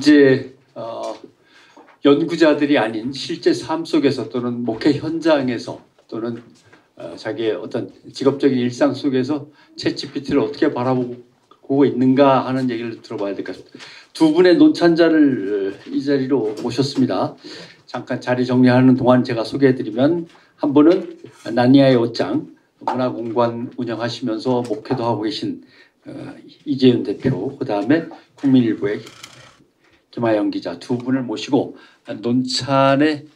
이제 연구자들이 아닌 실제 삶 속에서 또는 목회 현장에서 또는 자기의 어떤 직업적인 일상 속에서 챗GPT를 어떻게 바라보고 있는가 하는 얘기를 들어봐야 될 것 같습니다. 두 분의 논찬자를 이 자리로 모셨습니다. 잠깐 자리 정리하는 동안 제가 소개해드리면, 한 분은 나니아의 옷장 문화공간 운영하시면서 목회도 하고 계신 이재윤 대표, 그 다음에 국민일보의 김하영 기자, 두 분을 모시고 논찬의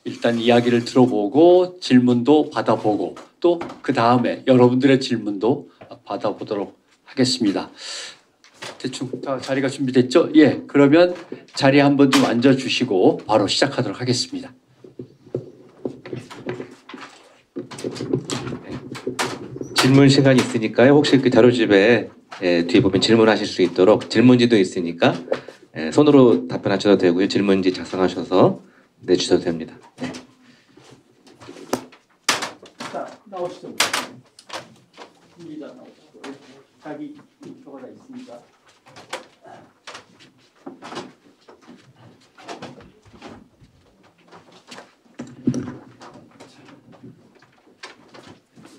일단 이야기를 들어보고 질문도 받아보고 또 그 다음에 여러분들의 질문도 받아보도록 하겠습니다. 대충 다 자리가 준비됐죠? 예, 그러면 자리에 한번 좀 앉아주시고 바로 시작하도록 하겠습니다. 질문 시간이 있으니까요. 혹시 그 자료집에 뒤에 보면 질문하실 수 있도록 질문지도 있으니까 손으로 답변하셔도 되고요. 질문지 작성하셔서 내주셔도 됩니다. 네. 자, 나오시죠. 기자 나오시죠. 자기 인표가 다 있습니다.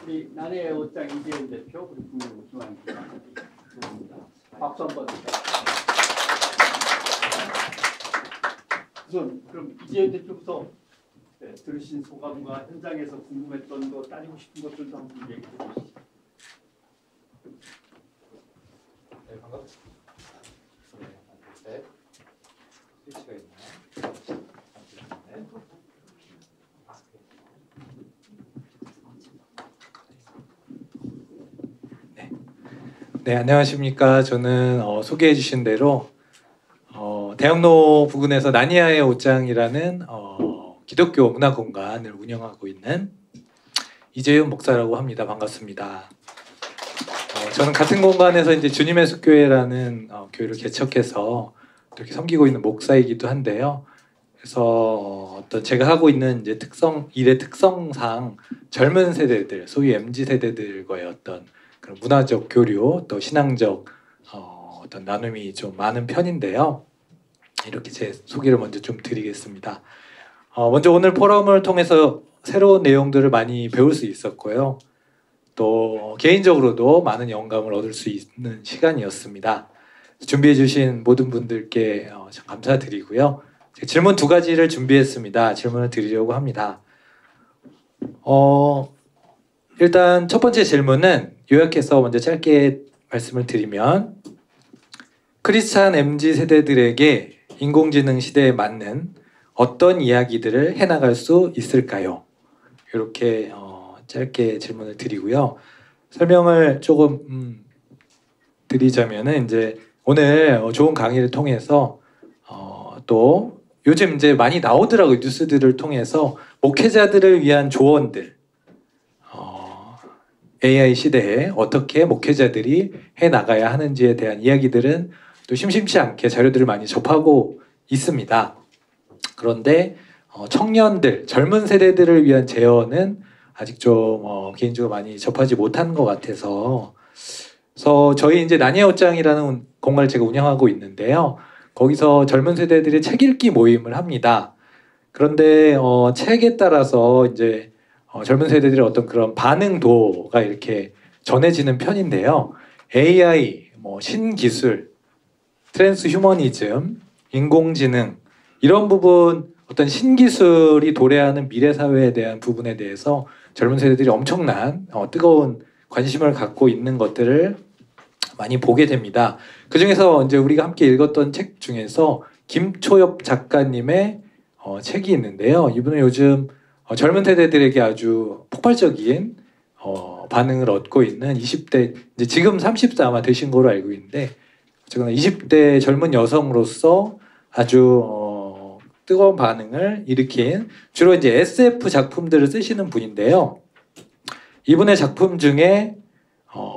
우리 나니아의 옷장 이재윤 대표, 그리고 국민의힘 김하영 기자, 박수 한번 주세요. 우선 그럼 이재윤 대표부터 들으신 소감과 현장에서 궁금했던 거, 따지고 싶은 것들도 한번 얘기해 주시죠. 네, 반갑습니다. 네. 스위치가 있나요? 네. 네, 안녕하십니까. 저는 소개해 주신 대로 대학로 부근에서 나니아의 옷장이라는 기독교 문화 공간을 운영하고 있는 이재윤 목사라고 합니다. 반갑습니다. 저는 같은 공간에서 이제 주님의 숲교회라는 교회를 개척해서 이렇게 섬기고 있는 목사이기도 한데요. 그래서 어떤 제가 하고 있는 이제 일의 특성상 젊은 세대들, 소위 MZ 세대들과의 어떤 그런 문화적 교류, 또 신앙적 어떤 나눔이 좀 많은 편인데요. 이렇게 제 소개를 먼저 좀 드리겠습니다. 먼저 오늘 포럼을 통해서 새로운 내용들을 많이 배울 수 있었고요. 또 개인적으로도 많은 영감을 얻을 수 있는 시간이었습니다. 준비해 주신 모든 분들께 감사드리고요. 질문 두 가지를 준비했습니다. 질문을 드리려고 합니다. 일단 첫 번째 질문은 요약해서 먼저 짧게 말씀을 드리면, 크리스찬 MZ 세대들에게 인공지능 시대에 맞는 어떤 이야기들을 해나갈 수 있을까요? 이렇게 짧게 질문을 드리고요. 설명을 조금 드리자면은, 이제 오늘 좋은 강의를 통해서 또 요즘 이제 많이 나오더라고요. 뉴스들을 통해서 목회자들을 위한 조언들, AI 시대에 어떻게 목회자들이 해나가야 하는지에 대한 이야기들은 또 심심치 않게 자료들을 많이 접하고 있습니다. 그런데 청년들, 젊은 세대들을 위한 제언은 아직 좀 개인적으로 많이 접하지 못한 것 같아서, 그래서 저희 이제 나니아 옷장이라는 공간을 제가 운영하고 있는데요. 거기서 젊은 세대들이 책 읽기 모임을 합니다. 그런데 책에 따라서 이제 젊은 세대들의 어떤 그런 반응도가 이렇게 전해지는 편인데요. AI, 신기술, 트랜스 휴머니즘, 인공지능, 이런 부분, 어떤 신기술이 도래하는 미래 사회에 대한 부분에 대해서 젊은 세대들이 엄청난 뜨거운 관심을 갖고 있는 것들을 많이 보게 됩니다. 그 중에서 이제 우리가 함께 읽었던 책 중에서 김초엽 작가님의 책이 있는데요. 이분은 요즘 젊은 세대들에게 아주 폭발적인 반응을 얻고 있는 20대, 이제 지금 30대 아마 되신 거로 알고 있는데, 어쨌거나 20대 젊은 여성으로서 아주 뜨거운 반응을 일으킨, 주로 이제 SF 작품들을 쓰시는 분인데요. 이분의 작품 중에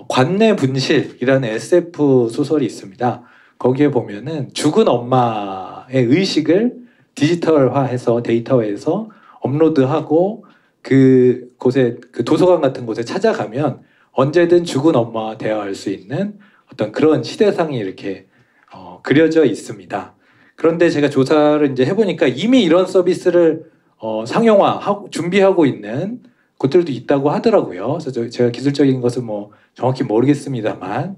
관내 분실이라는 SF 소설이 있습니다. 거기에 보면은 죽은 엄마의 의식을 디지털화해서 데이터화해서 업로드하고 그곳에, 그 도서관 같은 곳에 찾아가면 언제든 죽은 엄마와 대화할 수 있는 어떤 그런 시대상이 이렇게 그려져 있습니다. 그런데 제가 조사를 이제 해보니까 이미 이런 서비스를 상용화하고 준비하고 있는 곳들도 있다고 하더라고요. 그래서 제가 기술적인 것은 뭐 정확히 모르겠습니다만,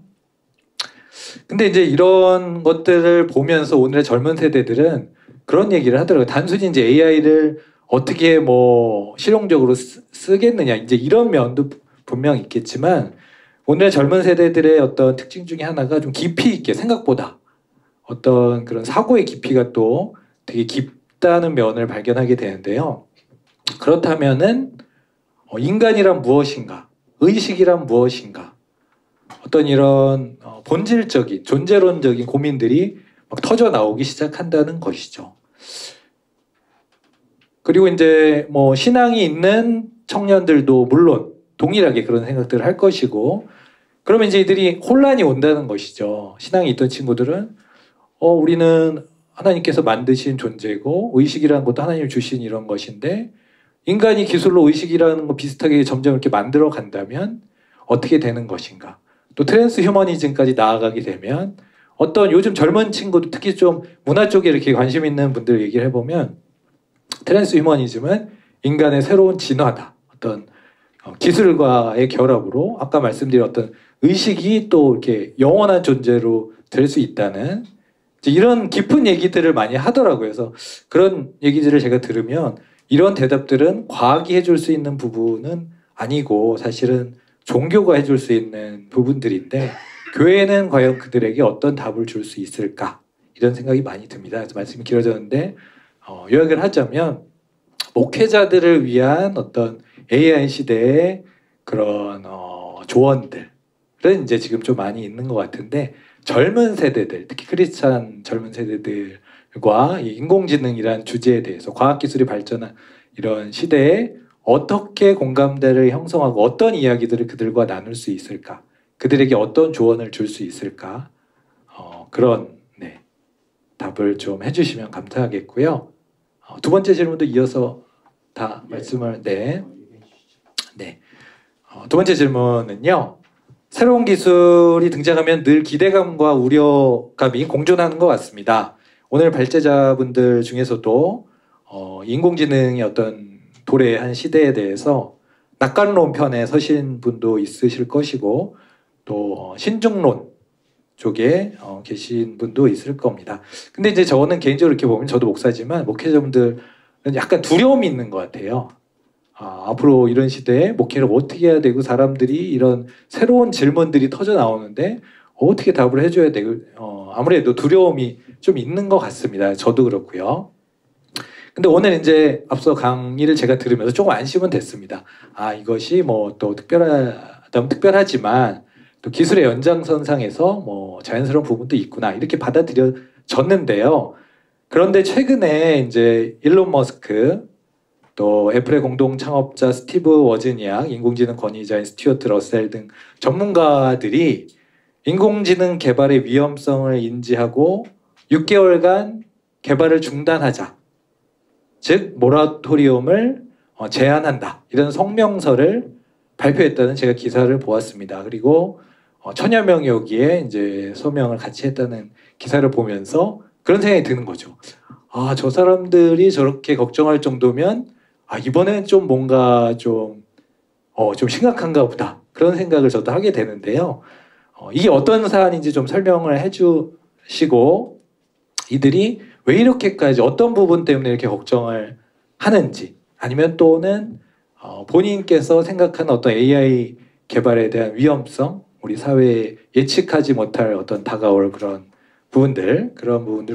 근데 이제 이런 것들을 보면서 오늘의 젊은 세대들은 그런 얘기를 하더라고요. 단순히 이제 AI를 어떻게 뭐 실용적으로 쓰겠느냐, 이제 이런 면도 분명 있겠지만, 오늘의 젊은 세대들의 어떤 특징 중에 하나가 좀 깊이 있게, 생각보다 어떤 그런 사고의 깊이가 또 되게 깊다는 면을 발견하게 되는데요. 그렇다면은 인간이란 무엇인가, 의식이란 무엇인가, 어떤 이런 본질적인 존재론적인 고민들이 막 터져 나오기 시작한다는 것이죠. 그리고 이제 뭐 신앙이 있는 청년들도 물론 동일하게 그런 생각들을 할 것이고, 그러면 이제 이들이 혼란이 온다는 것이죠. 신앙이 있던 친구들은 우리는 하나님께서 만드신 존재고 의식이라는 것도 하나님이 주신 이런 것인데, 인간이 기술로 의식이라는 거 비슷하게 점점 이렇게 만들어 간다면 어떻게 되는 것인가. 또 트랜스 휴머니즘까지 나아가게 되면 어떤 요즘 젊은 친구들, 특히 좀 문화 쪽에 이렇게 관심 있는 분들 얘기를 해보면, 트랜스 휴머니즘은 인간의 새로운 진화다. 어떤 기술과의 결합으로 아까 말씀드린 어떤 의식이 또 이렇게 영원한 존재로 될 수 있다는 이런 깊은 얘기들을 많이 하더라고요. 그래서 그런 얘기들을 제가 들으면 이런 대답들은 과학이 해줄 수 있는 부분은 아니고 사실은 종교가 해줄 수 있는 부분들인데, 교회는 과연 그들에게 어떤 답을 줄 수 있을까, 이런 생각이 많이 듭니다. 그래서 말씀이 길어졌는데 요약을 하자면, 목회자들을 위한 어떤 AI 시대의 그런 조언들은 이제 지금 좀 많이 있는 것 같은데, 젊은 세대들, 특히 크리스찬 젊은 세대들과 이 인공지능이라는 주제에 대해서 과학기술이 발전한 이런 시대에 어떻게 공감대를 형성하고 어떤 이야기들을 그들과 나눌 수 있을까, 그들에게 어떤 조언을 줄 수 있을까, 그런 답을 좀 해주시면 감사하겠고요. 두 번째 질문도 이어서 다 말씀을 두 번째 질문은요. 새로운 기술이 등장하면 늘 기대감과 우려감이 공존하는 것 같습니다. 오늘 발제자분들 중에서도 인공지능의 어떤 도래한 시대에 대해서 낙관론 편에 서신 분도 있으실 것이고, 또 신중론 쪽에 계신 분도 있을 겁니다. 근데 이제 저는 개인적으로 이렇게 보면, 저도 목사지만 목회자분들은 약간 두려움이 있는 것 같아요. 앞으로 이런 시대에 목회를 어떻게 해야 되고, 사람들이 이런 새로운 질문들이 터져 나오는데 어떻게 답을 해줘야 되고, 아무래도 두려움이 좀 있는 것 같습니다. 저도 그렇고요. 근데 오늘 이제 앞서 강의를 제가 들으면서 조금 안심은 됐습니다. 이것이 뭐 또 특별하다면 특별하지만 또 기술의 연장선상에서 뭐 자연스러운 부분도 있구나, 이렇게 받아들여졌는데요. 그런데 최근에 이제 일론 머스크, 또 애플의 공동 창업자 스티브 워즈니악, 인공지능 권위자인 스튜어트 러셀 등 전문가들이 인공지능 개발의 위험성을 인지하고 6개월간 개발을 중단하자, 즉 모라토리움을 제한한다, 이런 성명서를 발표했다는 제가 기사를 보았습니다. 그리고 천여 명이 여기에 이제 서명을 같이 했다는 기사를 보면서 그런 생각이 드는 거죠. 저 사람들이 저렇게 걱정할 정도면 이번엔 좀 뭔가 좀 심각한가 보다, 그런 생각을 저도 하게 되는데요. 이게 어떤 사안인지 좀 설명을 해주시고, 이들이 왜 이렇게까지 어떤 부분 때문에 이렇게 걱정을 하는지, 아니면 또는 본인께서 생각하는 어떤 AI 개발에 대한 위험성, 우리 사회에 예측하지 못할 어떤 다가올 그런 부분들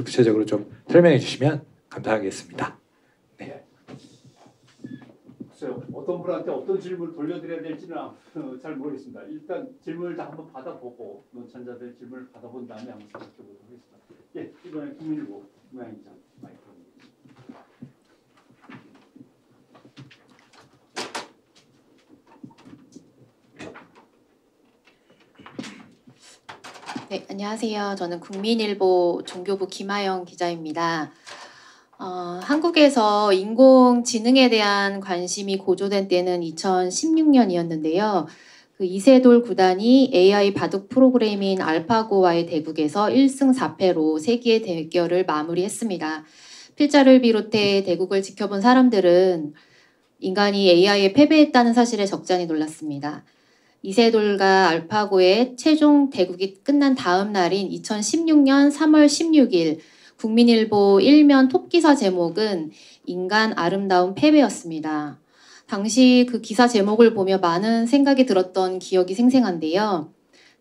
구체적으로 좀 설명해 주시면 감사하겠습니다. 어떤 분한테 어떤 질문을 돌려드려야 될지는 잘 모르겠습니다. 일단 질문을 다 한번 받아보고, 논천자들 질문을 받아본 다음에 한번 생각해보도록 하겠습니다. 이번에 국민일보 김하영 기자 마이크입니다. 네, 안녕하세요. 저는 국민일보 종교부 김하영 기자입니다. 한국에서 인공지능에 대한 관심이 고조된 때는 2016년이었는데요. 그 그 이세돌 구단이 AI 바둑 프로그램인 알파고와의 대국에서 1승 4패로 세기의 대결을 마무리했습니다. 필자를 비롯해 대국을 지켜본 사람들은 인간이 AI에 패배했다는 사실에 적잖이 놀랐습니다. 이세돌과 알파고의 최종 대국이 끝난 다음 날인 2016년 3월 16일 국민일보 1면 톱기사 제목은 인간 아름다운 패배였습니다. 당시 그 기사 제목을 보며 많은 생각이 들었던 기억이 생생한데요.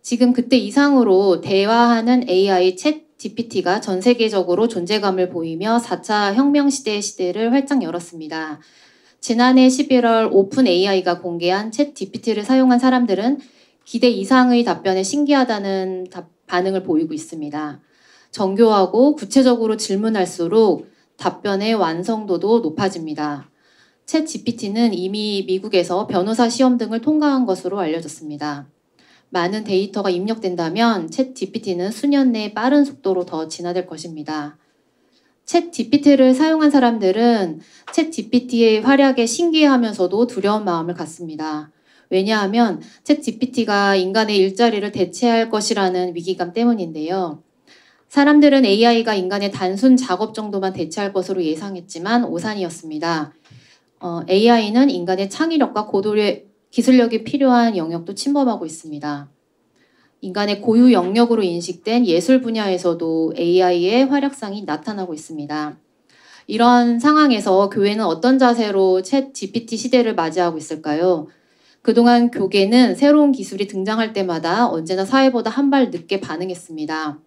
지금 그때 이상으로 대화하는 AI 챗 GPT가 전 세계적으로 존재감을 보이며 4차 혁명 시대를 활짝 열었습니다. 지난해 11월 오픈 AI가 공개한 챗 GPT를 사용한 사람들은 기대 이상의 답변에 신기하다는 반응을 보이고 있습니다. 정교하고 구체적으로 질문할수록 답변의 완성도도 높아집니다. 챗 GPT는 이미 미국에서 변호사 시험 등을 통과한 것으로 알려졌습니다. 많은 데이터가 입력된다면 챗 GPT는 수년 내 빠른 속도로 더 진화될 것입니다. 챗 GPT를 사용한 사람들은 챗 GPT의 활약에 신기해하면서도 두려운 마음을 갖습니다. 왜냐하면 챗 GPT가 인간의 일자리를 대체할 것이라는 위기감 때문인데요. 사람들은 AI가 인간의 단순 작업 정도만 대체할 것으로 예상했지만 오산이었습니다. AI는 인간의 창의력과 고도의 기술력이 필요한 영역도 침범하고 있습니다. 인간의 고유 영역으로 인식된 예술 분야에서도 AI의 활약상이 나타나고 있습니다. 이런 상황에서 교회는 어떤 자세로 챗 GPT 시대를 맞이하고 있을까요? 그동안 교계는 새로운 기술이 등장할 때마다 언제나 사회보다 한 발 늦게 반응했습니다.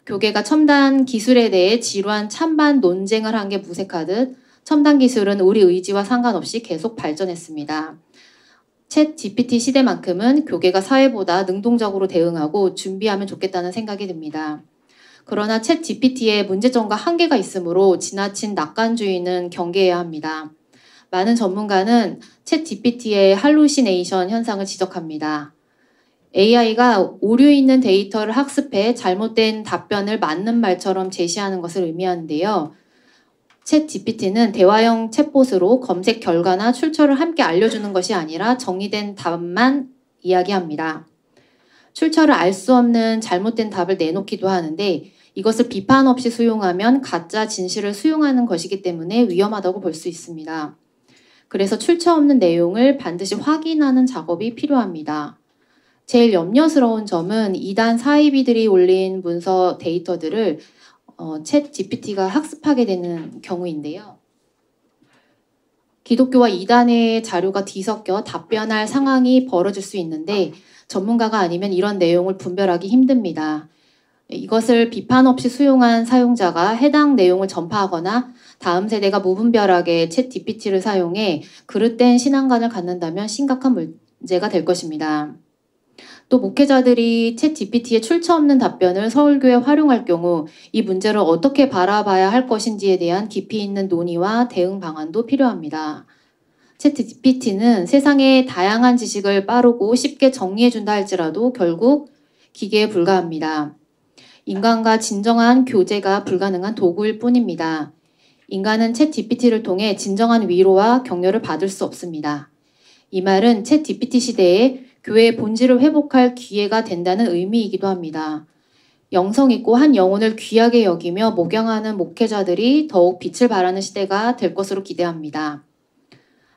교계가 첨단 기술에 대해 지루한 찬반 논쟁을 한 게 무색하듯 첨단 기술은 우리 의지와 상관없이 계속 발전했습니다. 챗 GPT 시대만큼은 교계가 사회보다 능동적으로 대응하고 준비하면 좋겠다는 생각이 듭니다. 그러나 챗 GPT의 문제점과 한계가 있으므로 지나친 낙관주의는 경계해야 합니다. 많은 전문가는 챗 GPT의 할루시네이션 현상을 지적합니다. AI가 오류 있는 데이터를 학습해 잘못된 답변을 맞는 말처럼 제시하는 것을 의미하는데요. 챗 GPT는 대화형 챗봇으로 검색 결과나 출처를 함께 알려주는 것이 아니라 정리된 답만 이야기합니다. 출처를 알 수 없는 잘못된 답을 내놓기도 하는데 이것을 비판 없이 수용하면 가짜 진실을 수용하는 것이기 때문에 위험하다고 볼 수 있습니다. 그래서 출처 없는 내용을 반드시 확인하는 작업이 필요합니다. 제일 염려스러운 점은 이단 사이비들이 올린 문서 데이터들을 챗 GPT가 학습하게 되는 경우인데요. 기독교와 이단의 자료가 뒤섞여 답변할 상황이 벌어질 수 있는데 전문가가 아니면 이런 내용을 분별하기 힘듭니다. 이것을 비판 없이 수용한 사용자가 해당 내용을 전파하거나 다음 세대가 무분별하게 챗 GPT를 사용해 그릇된 신앙관을 갖는다면 심각한 문제가 될 것입니다. 또 목회자들이 챗 GPT의 출처 없는 답변을 설교에 활용할 경우 이 문제를 어떻게 바라봐야 할 것인지에 대한 깊이 있는 논의와 대응 방안도 필요합니다. 챗 GPT는 세상의 다양한 지식을 빠르고 쉽게 정리해준다 할지라도 결국 기계에 불과합니다. 인간과 진정한 교제가 불가능한 도구일 뿐입니다. 인간은 챗 GPT를 통해 진정한 위로와 격려를 받을 수 없습니다. 이 말은 챗 GPT 시대에 교회의 본질을 회복할 기회가 된다는 의미이기도 합니다. 영성 있고 한 영혼을 귀하게 여기며 목양하는 목회자들이 더욱 빛을 발하는 시대가 될 것으로 기대합니다.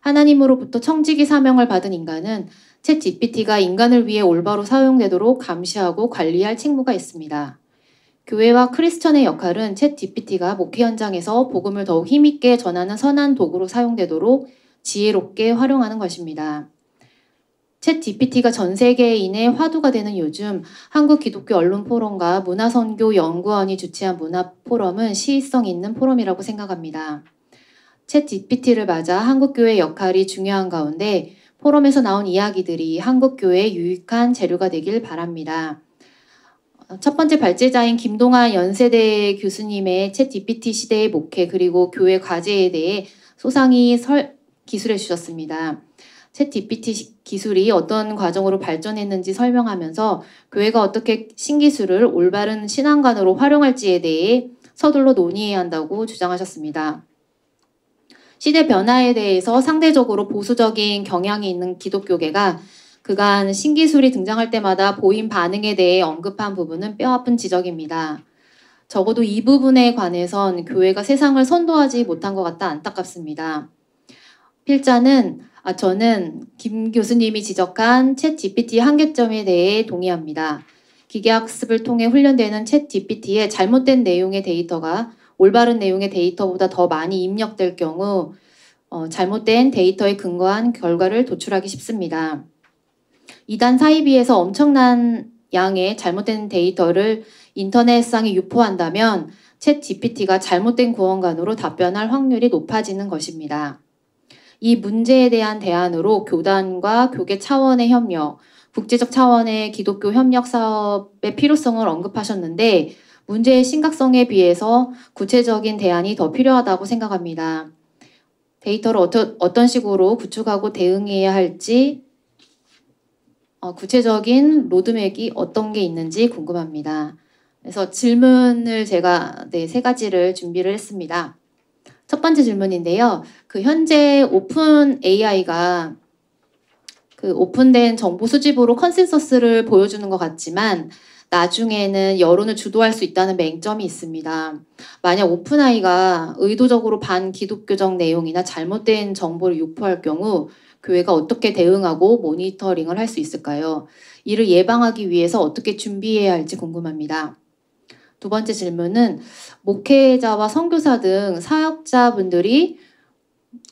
하나님으로부터 청지기 사명을 받은 인간은 챗 GPT가 인간을 위해 올바로 사용되도록 감시하고 관리할 책무가 있습니다. 교회와 크리스천의 역할은 챗 GPT가 목회 현장에서 복음을 더욱 힘있게 전하는 선한 도구로 사용되도록 지혜롭게 활용하는 것입니다. 챗 GPT가 전 세계인의 화두가 되는 요즘 한국 기독교 언론 포럼과 문화선교 연구원이 주최한 문화 포럼은 시의성 있는 포럼이라고 생각합니다. 챗 GPT를 맞아 한국교회의 역할이 중요한 가운데 포럼에서 나온 이야기들이 한국교회에 유익한 재료가 되길 바랍니다. 첫 번째 발제자인 김동환 연세대 교수님의 챗 GPT 시대의 목회 그리고 교회 과제에 대해 소상히 기술해 주셨습니다. 챗 GPT 기술이 어떤 과정으로 발전했는지 설명하면서 교회가 어떻게 신기술을 올바른 신앙관으로 활용할지에 대해 서둘러 논의해야 한다고 주장하셨습니다. 시대 변화에 대해서 상대적으로 보수적인 경향이 있는 기독교계가 그간 신기술이 등장할 때마다 보인 반응에 대해 언급한 부분은 뼈아픈 지적입니다. 적어도 이 부분에 관해선 교회가 세상을 선도하지 못한 것 같아 안타깝습니다. 저는 김 교수님이 지적한 챗 GPT 한계점에 대해 동의합니다. 기계학습을 통해 훈련되는 챗 GPT의 잘못된 내용의 데이터가 올바른 내용의 데이터보다 더 많이 입력될 경우 잘못된 데이터에 근거한 결과를 도출하기 쉽습니다. 이단 사이비에서 엄청난 양의 잘못된 데이터를 인터넷상에 유포한다면 챗 GPT가 잘못된 구원관으로 답변할 확률이 높아지는 것입니다. 이 문제에 대한 대안으로 교단과 교계 차원의 협력, 국제적 차원의 기독교 협력 사업의 필요성을 언급하셨는데 문제의 심각성에 비해서 구체적인 대안이 더 필요하다고 생각합니다. 데이터를 어떤 식으로 구축하고 대응해야 할지 구체적인 로드맵이 어떤 게 있는지 궁금합니다. 그래서 질문을 제가 3가지를 준비를 했습니다. 첫 번째 질문인데요. 현재 오픈 AI가 오픈된 정보 수집으로 컨센서스를 보여주는 것 같지만 나중에는 여론을 주도할 수 있다는 맹점이 있습니다. 만약 오픈AI가 의도적으로 반기독교적 내용이나 잘못된 정보를 유포할 경우 교회가 어떻게 대응하고 모니터링을 할 수 있을까요? 이를 예방하기 위해서 어떻게 준비해야 할지 궁금합니다. 두 번째 질문은 목회자와 선교사 등 사역자분들이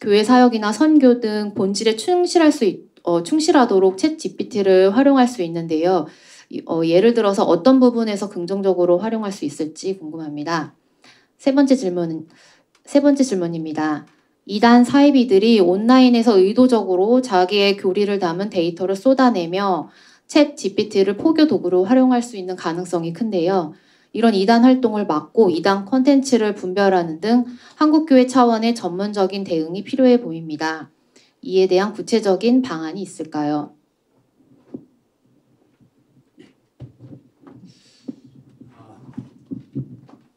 교회 사역이나 선교 등 본질에 충실하도록 챗 GPT를 활용할 수 있는데요. 예를 들어서 어떤 부분에서 긍정적으로 활용할 수 있을지 궁금합니다. 세 번째 질문입니다. 이단 사이비들이 온라인에서 의도적으로 자기의 교리를 담은 데이터를 쏟아내며 챗 GPT를 포교 도구로 활용할 수 있는 가능성이 큰데요. 이런 이단 활동을 막고 이단 콘텐츠를 분별하는 등 한국교회 차원의 전문적인 대응이 필요해 보입니다. 이에 대한 구체적인 방안이 있을까요?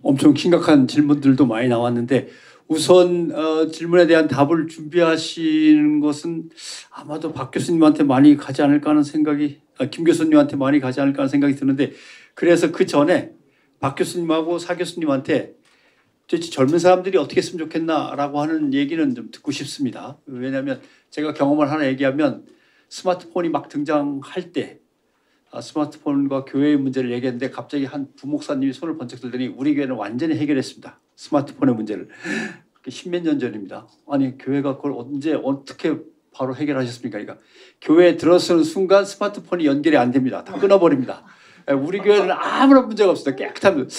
엄청 심각한 질문들도 많이 나왔는데 우선 질문에 대한 답을 준비하시는 것은 아마도 박 교수님한테 많이 가지 않을까 하는 생각이 김 교수님한테 많이 가지 않을까 하는 생각이 드는데 그래서 그 전에 박 교수님하고 사 교수님한테 도대체 젊은 사람들이 어떻게 했으면 좋겠나라고 하는 얘기는 좀 듣고 싶습니다. 왜냐하면 제가 경험을 하나 얘기하면 스마트폰이 막 등장할 때 스마트폰과 교회의 문제를 얘기했는데 갑자기 한 부목사님이 손을 번쩍 들더니 우리 교회는 완전히 해결했습니다. 스마트폰의 문제를. 10몇 년 전입니다. 아니 교회가 그걸 언제 어떻게 바로 해결하셨습니까? 그러니까 교회에 들어서는 순간 스마트폰이 연결이 안 됩니다. 다 끊어버립니다. 우리 교회는 아무런 문제가 없습니다. 깨끗합니다.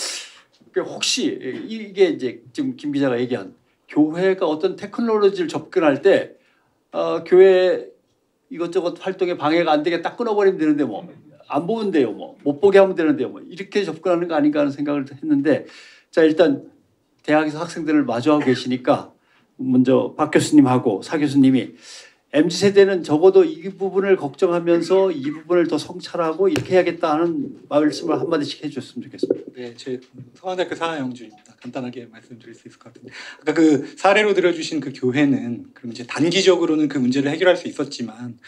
혹시 이게 이제 지금 김 기자가 얘기한 교회가 어떤 테크놀로지를 접근할 때 교회 이것저것 활동에 방해가 안 되게 딱 끊어버리면 되는데 뭐 안 보면 돼요. 뭐 못 보게 하면 되는데 뭐 이렇게 접근하는 거 아닌가 하는 생각을 했는데 자 일단 대학에서 학생들을 마주하고 계시니까 먼저 박 교수님하고 사 교수님이 MZ세대는 적어도 이 부분을 걱정하면서 이 부분을 더 성찰하고 이렇게 해야겠다 하는 말씀을 한마디씩 해주셨으면 좋겠습니다. 네, 제 서강대학교 사하영주입니다. 간단하게 말씀드릴 수 있을 것 같은데 아까 그 사례로 들어주신 그 교회는 그럼 이제 단기적으로는 그 문제를 해결할 수 있었지만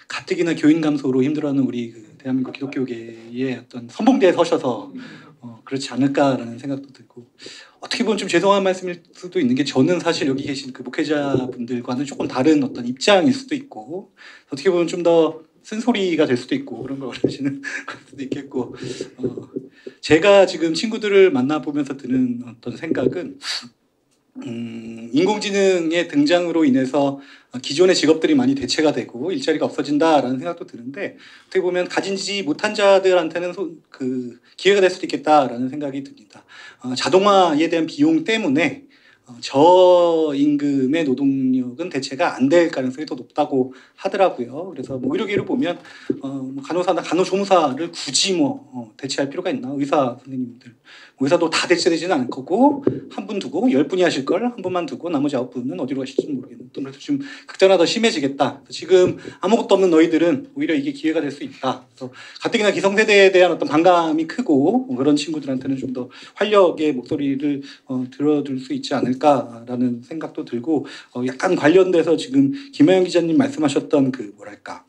가뜩이나 교인 감소로 힘들어하는 우리 그 대한민국 기독교계의 어떤 선봉대에 서셔서 그렇지 않을까라는 생각도 들고 어떻게 보면 좀 죄송한 말씀일 수도 있는 게 저는 사실 여기 계신 그 목회자분들과는 조금 다른 어떤 입장일 수도 있고 어떻게 보면 좀 더 쓴소리가 될 수도 있고 그런 걸 하시는 걸 수도 있겠고 제가 지금 친구들을 만나보면서 드는 어떤 생각은 인공지능의 등장으로 인해서 기존의 직업들이 많이 대체가 되고 일자리가 없어진다라는 생각도 드는데 어떻게 보면 가진지 못한 자들한테는 그 기회가 될 수도 있겠다라는 생각이 듭니다. 자동화에 대한 비용 때문에 저임금의 노동력은 대체가 안 될 가능성이 더 높다고 하더라고요. 그래서 뭐 의료계로 보면 간호사나 간호조무사를 굳이 대체할 필요가 있나? 의사 선생님들 의사도 다 대체되지는 않을 거고 한 분 두고 10분이 하실 걸 한 분만 두고 나머지 9분은 어디로 가실지는 모르겠는데 그래서 지금 극단화 더 심해지겠다. 지금 아무것도 없는 너희들은 오히려 이게 기회가 될 수 있다. 그래서 가뜩이나 기성세대에 대한 어떤 반감이 크고 그런 친구들한테는 좀 더 활력의 목소리를 들어줄 수 있지 않을까라는 생각도 들고 약간 관련돼서 지금 김하영 기자님 말씀하셨던 그 뭐랄까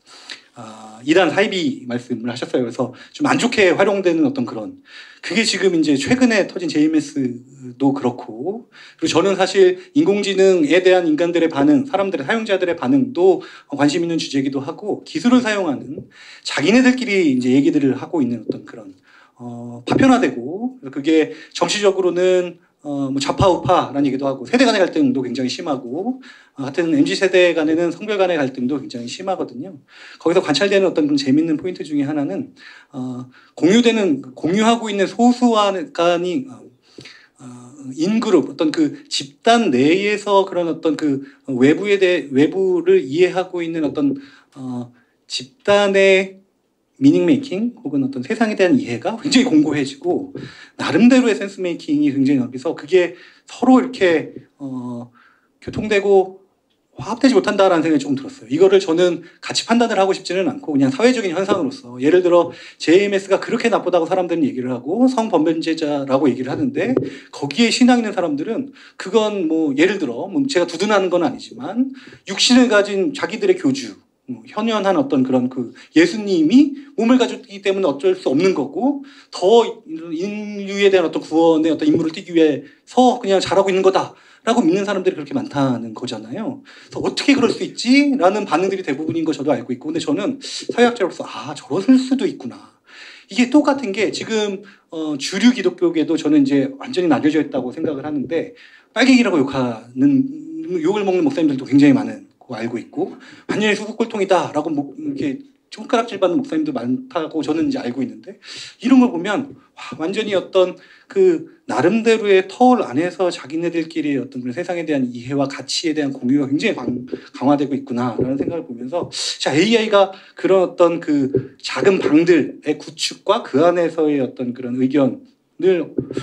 이단 사이비 말씀을 하셨어요. 그래서 좀 안 좋게 활용되는 어떤 그런 그게 지금 이제 최근에 터진 JMS도 그렇고 그리고 저는 사실 인공지능에 대한 인간들의 반응, 사람들의 사용자들의 반응도 관심 있는 주제이기도 하고 기술을 사용하는 자기네들끼리 이제 얘기들을 하고 있는 어떤 그런 파편화되고 그게 정치적으로는 뭐 좌파 우파라는 얘기도 하고 세대 간의 갈등도 굉장히 심하고 같은 MZ 세대 간에는 성별 간의 갈등도 굉장히 심하거든요. 거기서 관찰되는 어떤 좀 재밌는 포인트 중에 하나는 공유하고 있는 소수와 간이 인그룹 어떤 그 집단 내에서 그런 어떤 그 외부를 이해하고 있는 어떤 집단의 미닝 메이킹 혹은 어떤 세상에 대한 이해가 굉장히 공고해지고 나름대로의 센스 메이킹이 굉장히 넓어서 그게 서로 이렇게 교통되고 화합되지 못한다라는 생각이 조금 들었어요. 이거를 저는 같이 판단을 하고 싶지는 않고 그냥 사회적인 현상으로서 예를 들어 JMS가 그렇게 나쁘다고 사람들은 얘기를 하고 성범죄자라고 얘기를 하는데 거기에 신앙 있는 사람들은 그건 뭐 예를 들어 뭐 제가 두둔하는 건 아니지만 육신을 가진 자기들의 교주 현현한 어떤 그런 그 예수님이 몸을 가졌기 때문에 어쩔 수 없는 거고 더 인류에 대한 어떤 구원의 어떤 임무를 띠기 위해서 그냥 잘하고 있는 거다라고 믿는 사람들이 그렇게 많다는 거잖아요. 그래서 어떻게 그럴 수 있지? 라는 반응들이 대부분인 거 저도 알고 있고 근데 저는 사회학자로서 저럴 수도 있구나. 이게 똑같은 게 지금 주류 기독교계도 저는 이제 완전히 나뉘어져 있다고 생각을 하는데 빨갱이라고 욕을 먹는 목사님들도 굉장히 많은 알고 있고 완전히 수국골통이다라고 이렇게 손가락질 받는 목사님도 많다고 저는 이제 알고 있는데 이런 걸 보면 완전히 어떤 그 나름대로의 터울 안에서 자기네들끼리의 어떤 그런 세상에 대한 이해와 가치에 대한 공유가 굉장히 강화되고 있구나라는 생각을 보면서 자 AI가 그런 어떤 그 작은 방들의 구축과 그 안에서의 어떤 그런 의견을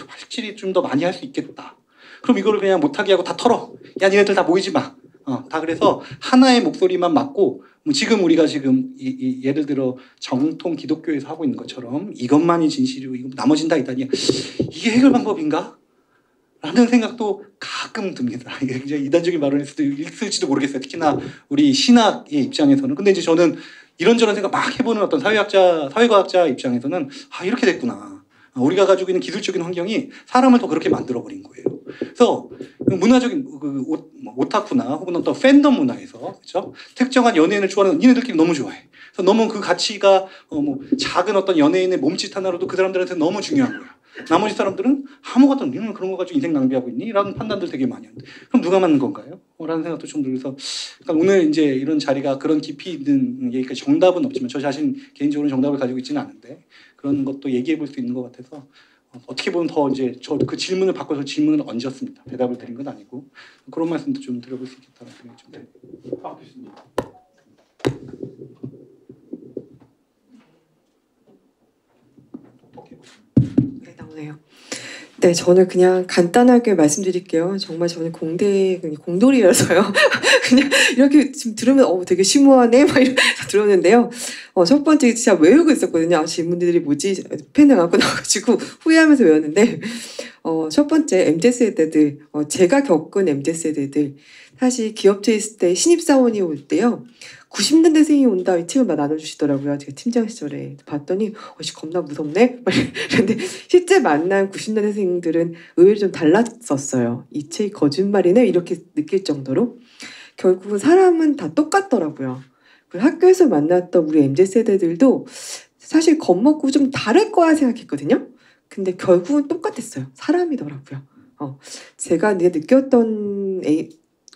확실히 좀 더 많이 할 수 있겠다. 그럼 이거를 그냥 못하게 하고 다 털어. 야 니네들 다 모이지 마. 다 그래서 하나의 목소리만 맞고 지금 우리가 지금 예를 들어 정통 기독교에서 하고 있는 것처럼 이것만이 진실이고 이거 나머진 다 이단이야. 이게 해결 방법인가? 라는 생각도 가끔 듭니다. 이게 굉장히 이단적인 발언일 수도 있을지도 모르겠어요. 특히나 우리 신학의 입장에서는. 근데 이제 저는 이런저런 생각 막 해보는 어떤 사회과학자 입장에서는 이렇게 됐구나. 우리가 가지고 있는 기술적인 환경이 사람을 더 그렇게 만들어버린 거예요. 그래서 문화적인 오타쿠나 혹은 어떤 팬덤 문화에서 그렇죠? 특정한 연예인을 좋아하는 니네들끼리 너무 좋아해. 그래서 너무 그 가치가 작은 어떤 연예인의 몸짓 하나로도 그 사람들한테 너무 중요한 거야. 나머지 사람들은 아무것도 니는 그런 거 가지고 인생 낭비하고 있니? 라는 판단들 되게 많이 하는데 그럼 누가 맞는 건가요? 라는 생각도 좀 들어서 그러니까 오늘 이제 이런 자리가 그런 깊이 있는 얘기까지 정답은 없지만 저 자신 개인적으로는 정답을 가지고 있지는 않은데 그런 것도 얘기해 볼 수 있는 것 같아서 어떻게 보면 더 이제 저 그 질문을 바꿔서 질문을 얹었습니다. 대답을 드린 건 아니고 그런 말씀도 좀 드려볼 수 있겠다는 생각이 좀 들어요. 박 교수님. 네, 나오네요. 네, 저는 그냥 간단하게 말씀드릴게요. 정말 저는 공돌이라서요. 그냥 이렇게 지금 들으면 되게 심오하네 막 이렇게 들었는데요. 첫 번째 진짜 외우고 있었거든요. 질문들이 뭐지? 펜을 갖고 나와가지고 후회하면서 외웠는데 첫 번째 MZ세대들 제가 겪은 MZ세대들 사실 기업체에 있을 때 신입사원이 올 때요. 90년대생이 온다 이 책을 막 나눠주시더라고요. 제가 팀장 시절에 봤더니 겁나 무섭네? 그런데 실제 만난 90년대생들은 의외로 좀 달랐었어요. 이 책이 거짓말이네? 이렇게 느낄 정도로 결국은 사람은 다 똑같더라고요. 학교에서 만났던 우리 MZ세대들도 사실 겁먹고 좀 다를 거야 생각했거든요. 근데 결국은 똑같았어요. 사람이더라고요. 제가 느꼈던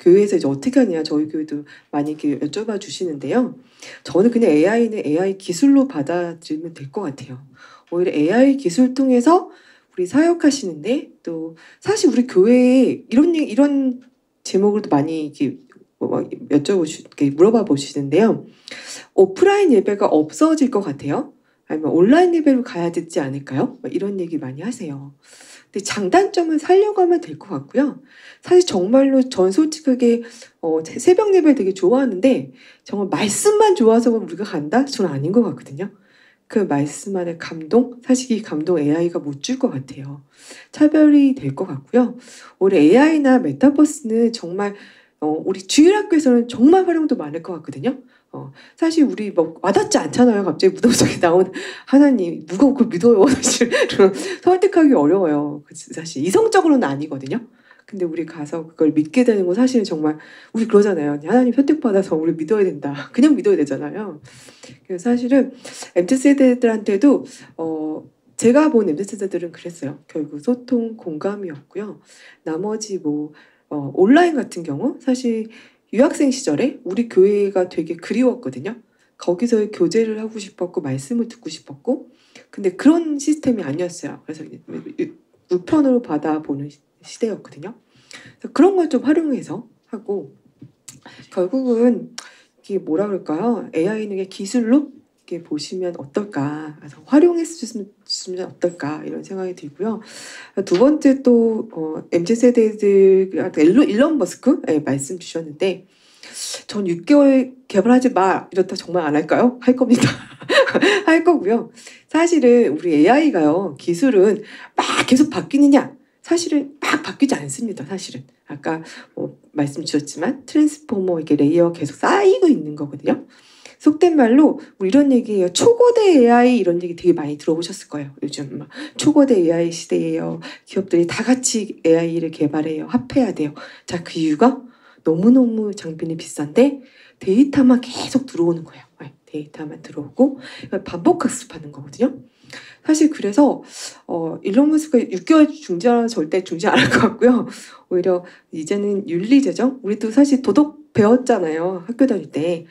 교회에서 이제 어떻게 하냐 저희 교회도 많이 이렇게 여쭤봐 주시는데요. 저는 그냥 AI는 AI 기술로 받아들이면 될 것 같아요. 오히려 AI 기술 통해서 우리 사역하시는데 또 사실 우리 교회에 이런 제목을 또 많이 이렇게 물어봐 보시는데요. 오프라인 예배가 없어질 것 같아요. 아니면 온라인 예배로 가야 되지 않을까요? 이런 얘기 많이 하세요. 근데 장단점은 살려가면 될 것 같고요. 사실 정말로 전 솔직하게 새벽 예배를 되게 좋아하는데 정말 말씀만 좋아서 우리가 간다? 저는 아닌 것 같거든요. 그 말씀 안에 감동? 사실 이 감동 AI가 못 줄 것 같아요. 차별이 될 것 같고요. 오히려 AI나 메타버스는 정말 우리 주일학교에서는 정말 활용도 많을 것 같거든요. 사실 우리 뭐 와닿지 않잖아요. 갑자기 무덤 속에 나온 하나님 누가 그걸 믿어요? 사실 설득하기 어려워요. 사실 이성적으로는 아니거든요. 근데 우리 가서 그걸 믿게 되는 건 사실은 정말 우리 그러잖아요. 하나님 선택받아서 우리 믿어야 된다. 그냥 믿어야 되잖아요. 그래서 사실은 MZ세대들한테도 제가 본 MZ세대들은 그랬어요. 결국 소통, 공감이었고요. 나머지 뭐 온라인 같은 경우 사실 유학생 시절에 우리 교회가 되게 그리웠거든요. 거기서 교제를 하고 싶었고 말씀을 듣고 싶었고 근데 그런 시스템이 아니었어요. 그래서 우편으로 받아보는 시대였거든요. 그래서 그런 걸 좀 활용해서 하고 결국은 이게 뭐라 그럴까요? AI는 기술로 이렇게 보시면 어떨까? 그래서 활용했으면 어떨까? 이런 생각이 들고요. 두 번째 또 MZ세대들 일론 머스크 말씀 주셨는데 전 6개월 개발하지 마 이렇다 정말 안 할까요? 할 겁니다. 할 거고요. 사실은 우리 AI가요. 기술은 막 계속 바뀌느냐? 사실은 막 바뀌지 않습니다. 사실은 아까 말씀 주셨지만 트랜스포머 이렇게 레이어 계속 쌓이고 있는 거거든요. 속된 말로 우리 이런 얘기예요. 초거대 AI 이런 얘기 되게 많이 들어보셨을 거예요. 요즘 막 초거대 AI 시대예요. 기업들이 다 같이 AI를 개발해요. 합해야 돼요. 자, 그 이유가 너무너무 장비는 비싼데 데이터만 계속 들어오는 거예요. 데이터만 들어오고 반복 학습하는 거거든요. 사실 그래서 일론 머스크가 6개월 중지하는 절대 중지 안 할 것 같고요. 오히려 이제는 윤리 제정 우리도 사실 도덕 배웠잖아요. 학교 다닐 때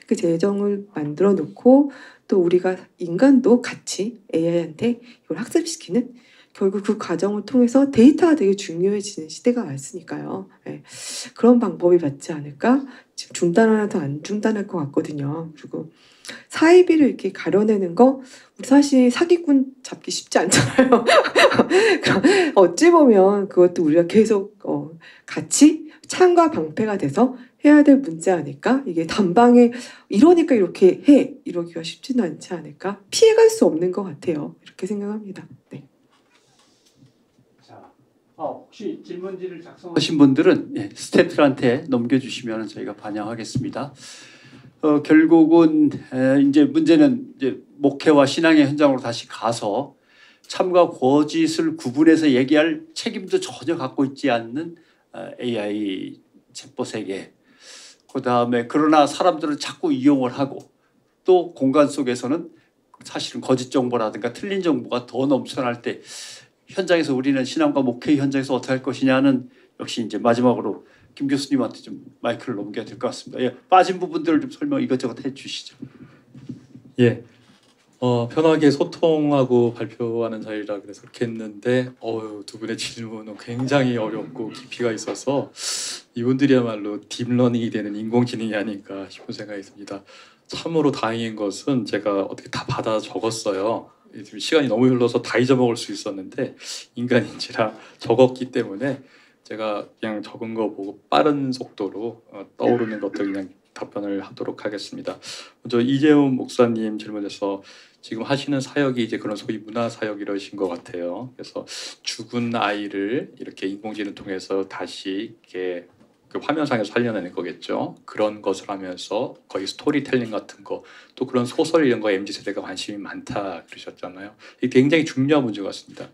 그 제정을 만들어 놓고 또 우리가 인간도 같이 AI한테 이걸 학습시키는 결국 그 과정을 통해서 데이터가 되게 중요해지는 시대가 왔으니까요. 네. 그런 방법이 맞지 않을까? 지금 중단하나도 안 중단할 것 같거든요. 그리고 사이비를 이렇게 가려내는 거 우리 사실 사기꾼 잡기 쉽지 않잖아요. 그럼 어찌 보면 그것도 우리가 계속 같이 창과 방패가 돼서 해야 될 문제 아닐까? 이게 단방에 이러니까 이렇게 해 이러기가 쉽지는 않지 않을까? 피해갈 수 없는 것 같아요. 이렇게 생각합니다. 네. 자, 혹시 질문지를 작성하신 분들은 스태프들한테 넘겨주시면 저희가 반영하겠습니다. 결국은 이제 문제는 이제 목회와 신앙의 현장으로 다시 가서 참과 거짓을 구분해서 얘기할 책임도 전혀 갖고 있지 않는 AI 챗봇 세계. 그 다음에 그러나 사람들은 자꾸 이용을 하고 또 공간 속에서는 사실은 거짓 정보라든가 틀린 정보가 더 넘쳐날 때 현장에서 우리는 신앙과 목회 현장에서 어떻게 할 것이냐는 역시 이제 마지막으로 김 교수님한테 좀 마이크를 넘겨야 될 것 같습니다. 빠진 부분들을 좀 설명 이것저것 해주시죠. 예, 편하게 소통하고 발표하는 자리라 그래서 그렇게 했는데 두 분의 질문은 굉장히 어렵고 깊이가 있어서 이분들이야말로 딥러닝이 되는 인공지능이 아닐까 싶은 생각이 듭니다. 참으로 다행인 것은 제가 어떻게 다 받아 적었어요. 시간이 너무 흘러서 다 잊어먹을 수 있었는데 인간인지라 적었기 때문에 제가 그냥 적은 거 보고 빠른 속도로 떠오르는 것들 그냥 답변을 하도록 하겠습니다. 먼저 이재훈 목사님 질문에서 지금 하시는 사역이 이제 그런 소위 문화 사역이러신 것 같아요. 그래서 죽은 아이를 이렇게 인공지능 통해서 다시 이렇게 그 화면상에서 살려내는 거겠죠. 그런 것을 하면서 거의 스토리텔링 같은 거, 또 그런 소설 이런 거 MZ세대가 관심이 많다 그러셨잖아요. 이게 굉장히 중요한 문제 같습니다.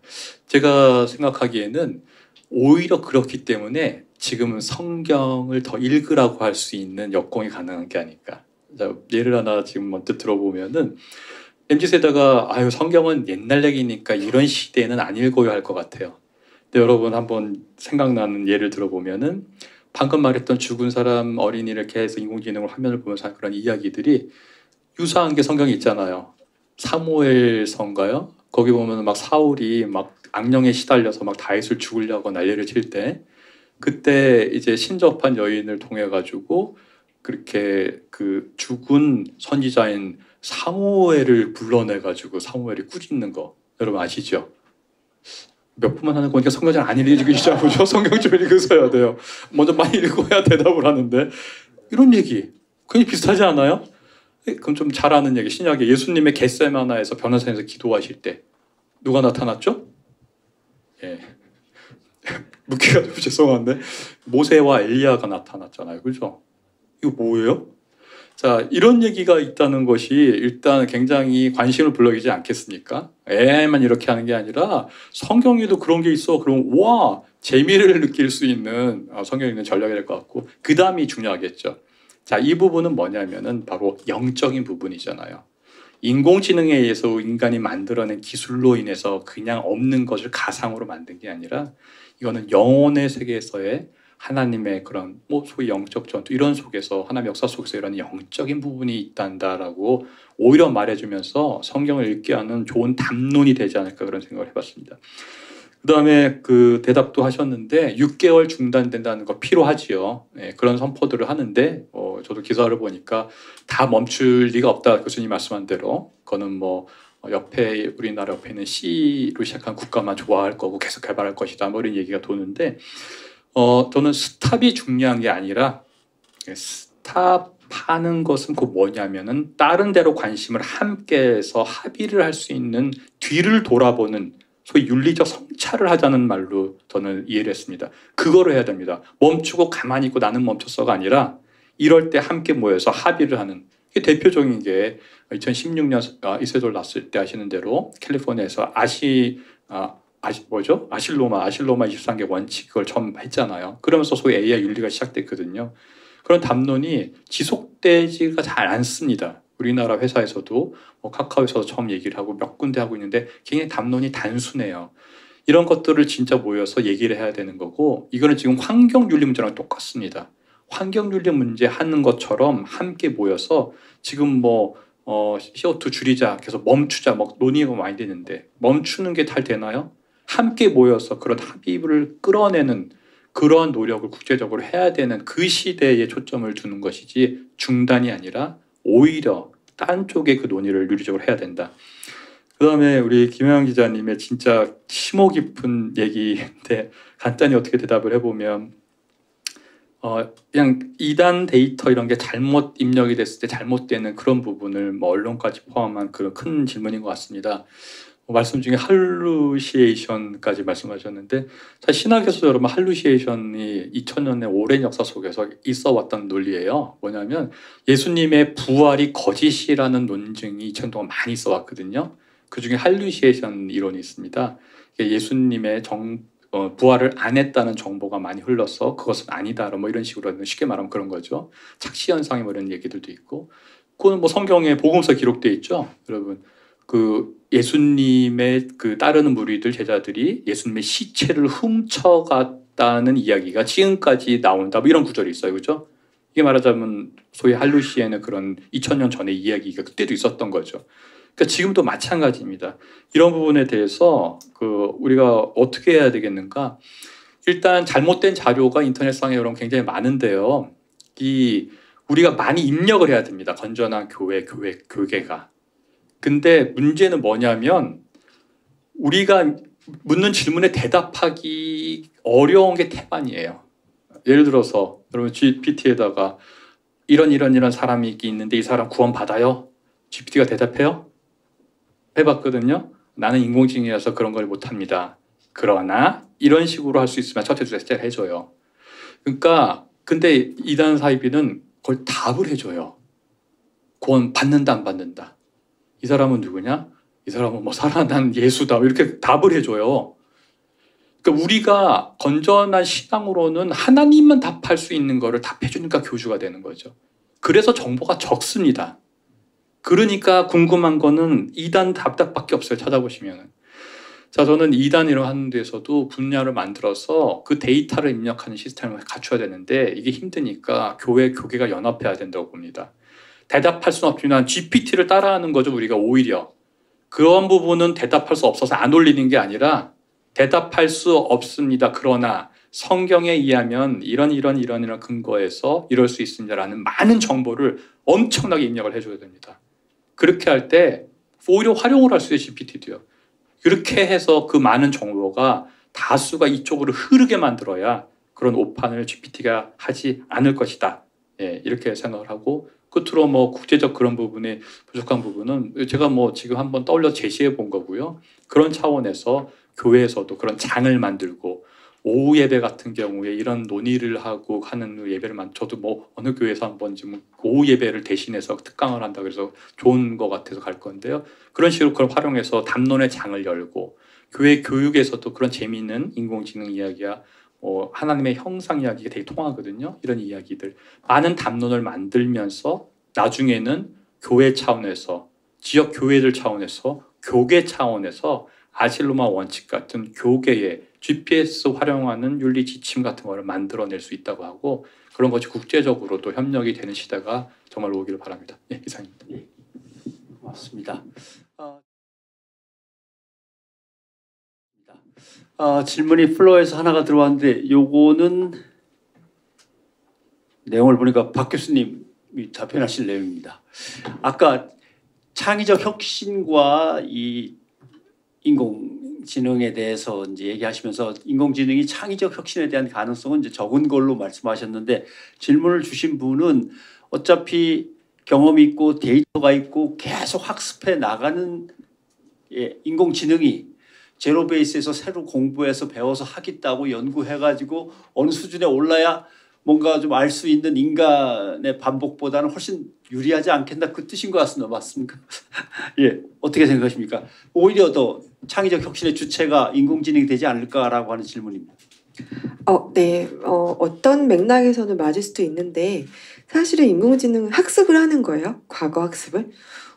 제가 생각하기에는 오히려 그렇기 때문에 지금은 성경을 더 읽으라고 할 수 있는 여건이 가능한 게 아닐까. 자, 예를 하나 지금 먼저 들어보면은 MZ세대가 성경은 옛날 얘기니까 이런 시대에는 안 읽어야 할 것 같아요. 근데 여러분 한번 생각나는 예를 들어보면은 방금 말했던 죽은 사람 어린이를 이렇게 해서 인공지능으로 화면을 보면서 하는 그런 이야기들이 유사한 게 성경에 있잖아요. 사무엘서인가요? 거기 보면 막 사울이 막 악령에 시달려서 막 다윗을 죽으려고 난리를 칠 때 그때 이제 신접한 여인을 통해 가지고 그렇게 그 죽은 선지자인 사무엘을 불러내 가지고 사무엘이 꾸짖는 거 여러분 아시죠? 몇 분만 하는 거니까 성경 잘 안 읽으시죠? 성경 좀 읽으셔야 돼요. 먼저 많이 읽어야 대답을 하는데 이런 얘기 굉장히 비슷하지 않아요? 그럼 좀 잘 아는 얘기 신약에 예수님의 겟세마나에서 변호사에서 기도하실 때 누가 나타났죠? 예. 묻기가 좀 죄송한데 모세와 엘리야가 나타났잖아요. 그죠? 이거 뭐예요? 자, 이런 얘기가 있다는 것이 일단 굉장히 관심을 불러일으키지 않겠습니까? AI만 이렇게 하는 게 아니라 성경에도 그런 게 있어. 그럼 와, 재미를 느낄 수 있는 성경에 있는 전략이 될 것 같고, 그 다음이 중요하겠죠. 자, 이 부분은 뭐냐면은 바로 영적인 부분이잖아요. 인공지능에 의해서 인간이 만들어낸 기술로 인해서 그냥 없는 것을 가상으로 만든 게 아니라 이거는 영혼의 세계에서의 하나님의 그런 뭐 소위 영적 전투 이런 속에서 하나님의 역사 속에서 이런 영적인 부분이 있단다라고 오히려 말해주면서 성경을 읽게 하는 좋은 담론이 되지 않을까 그런 생각을 해봤습니다. 그 다음에 그 대답도 하셨는데 6개월 중단된다는 거 필요하지요. 네, 그런 선포들을 하는데 저도 기사를 보니까 다 멈출 리가 없다. 교수님 말씀한 대로 그거는 뭐 옆에 우리나라 옆에 있는 C로 시작한 국가만 좋아할 거고 계속 개발할 것이다. 뭐 이런 얘기가 도는데 저는 스탑이 중요한 게 아니라 스탑하는 것은 그 뭐냐면은 다른 데로 관심을 함께해서 합의를 할 수 있는 뒤를 돌아보는 소위 윤리적 성찰을 하자는 말로 저는 이해를 했습니다. 그거를 해야 됩니다. 멈추고 가만히 있고 나는 멈췄어가 아니라 이럴 때 함께 모여서 합의를 하는 이게 대표적인 게 2016년 이세돌 났을 때 아시는 대로 캘리포니아에서 아실로마 23개 원칙을 처음 했잖아요. 그러면서 소위 AI 윤리가 시작됐거든요. 그런 담론이 지속되지가 잘 않습니다. 우리나라 회사에서도 카카오에서도 처음 얘기를 하고 몇 군데 하고 있는데 굉장히 담론이 단순해요. 이런 것들을 진짜 모여서 얘기를 해야 되는 거고 이거는 지금 환경윤리 문제랑 똑같습니다. 환경윤리 문제 하는 것처럼 함께 모여서 지금 CO2 줄이자 계속 멈추자 논의가 많이 되는데 멈추는 게 잘 되나요? 함께 모여서 그런 합의를 끌어내는 그러한 노력을 국제적으로 해야 되는 그 시대에 초점을 두는 것이지 중단이 아니라 오히려 딴 쪽에 그 논의를 윤리적으로 해야 된다. 그 다음에 우리 김영환 기자님의 진짜 심오 깊은 얘기인데 간단히 어떻게 대답을 해보면 그냥 이단 데이터 이런 게 잘못 입력이 됐을 때 잘못되는 그런 부분을 언론까지 포함한 그런 큰 질문인 것 같습니다. 말씀 중에 할루시에이션까지 말씀하셨는데 신학에서 여러분 할루시에이션이 2000년의 오랜 역사 속에서 있어 왔던 논리예요. 뭐냐면 예수님의 부활이 거짓이라는 논증이 2000년 동안 많이 있어 왔거든요. 그중에 할루시에이션 이론이 있습니다. 예수님의 부활을 안 했다는 정보가 많이 흘러서 그것은 아니다. 이런 식으로 쉽게 말하면 그런 거죠. 착시 현상이 이런 얘기들도 있고 그거는 성경에 복음서 기록되어 있죠. 여러분 그 예수님의 그 따르는 무리들 제자들이 예수님의 시체를 훔쳐갔다는 이야기가 지금까지 나온다. 이런 구절이 있어요. 그죠? 이게 말하자면 소위 할루시에는 그런 2000년 전의 이야기가 그때도 있었던 거죠. 그러니까 지금도 마찬가지입니다. 이런 부분에 대해서 우리가 어떻게 해야 되겠는가? 일단 잘못된 자료가 인터넷상에 여러분 굉장히 많은데요. 우리가 많이 입력을 해야 됩니다. 건전한 교계가. 근데 문제는 뭐냐면 우리가 묻는 질문에 대답하기 어려운 게 태반이에요. 예를 들어서 여러분 GPT에다가 이런 사람이 있는데 이 사람 구원 받아요? GPT가 대답해요? 해봤거든요. 나는 인공지능이라서 그런 걸 못합니다. 그러나 이런 식으로 할 수 있으면 첫째, 둘째 해줘요. 그러니까 근데 이단 사이비는 그걸 답을 해줘요. 구원 받는다 안 받는다. 이 사람은 누구냐? 이 사람은 살아난 예수다. 이렇게 답을 해줘요. 그러니까 우리가 건전한 신앙으로는 하나님만 답할 수 있는 거를 답해주니까 교주가 되는 거죠. 그래서 정보가 적습니다. 그러니까 궁금한 거는 2단 답답밖에 없어요. 찾아보시면. 자, 저는 2단이라고 하는 데서도 분야를 만들어서 그 데이터를 입력하는 시스템을 갖춰야 되는데 이게 힘드니까 교계가 연합해야 된다고 봅니다. 대답할 수는 없지만 GPT를 따라하는 거죠. 우리가 오히려 그런 부분은 대답할 수 없어서 안 올리는 게 아니라 대답할 수 없습니다. 그러나 성경에 의하면 이런 근거에서 이럴 수 있습니다라는 많은 정보를 엄청나게 입력을 해줘야 됩니다. 그렇게 할 때 오히려 활용을 할 수 있어요. GPT도요. 그렇게 해서 그 많은 정보가 다수가 이쪽으로 흐르게 만들어야 그런 오판을 GPT가 하지 않을 것이다. 예, 이렇게 생각을 하고 끝으로 국제적 그런 부분에 부족한 부분은 제가 지금 한번 떠올려 제시해 본 거고요. 그런 차원에서 교회에서도 그런 장을 만들고 오후 예배 같은 경우에 이런 논의를 하고 하는 예배를 저도 뭐 어느 교회에서 한번 지금 오후 예배를 대신해서 특강을 한다 그래서 좋은 것 같아서 갈 건데요. 그런 식으로 그걸 활용해서 담론의 장을 열고 교회 교육에서도 그런 재미있는 인공지능 이야기야 하나님의 형상 이야기가 되게 통하거든요. 이런 이야기들 많은 담론을 만들면서 나중에는 교회 차원에서 지역 교회들 차원에서 교계 차원에서 아실로마 원칙 같은 교계의 GPS 활용하는 윤리 지침 같은 거를 만들어낼 수 있다고 하고 그런 것이 국제적으로도 협력이 되는 시대가 정말 오기를 바랍니다. 예, 이상입니다. 예, 맞습니다. 질문이 플로어에서 하나가 들어왔는데 요거는 내용을 보니까 박 교수님이 답변하실 내용입니다. 아까 창의적 혁신과 이 인공지능에 대해서 이제 얘기하시면서 인공지능이 창의적 혁신에 대한 가능성은 이제 적은 걸로 말씀하셨는데 질문을 주신 분은 어차피 경험이 있고 데이터가 있고 계속 학습해 나가는 인공지능이 제로 베이스에서 새로 공부해서 배워서 하겠다고 연구해가지고 어느 수준에 올라야 뭔가 좀 알 수 있는 인간의 반복보다는 훨씬 유리하지 않겠나 그 뜻인 것 같습니다. 맞습니까? 예, 어떻게 생각하십니까? 오히려 더 창의적 혁신의 주체가 인공지능이 되지 않을까라고 하는 질문입니다. 네. 어떤 맥락에서는 맞을 수도 있는데 사실은 인공지능은 학습을 하는 거예요. 과거 학습을.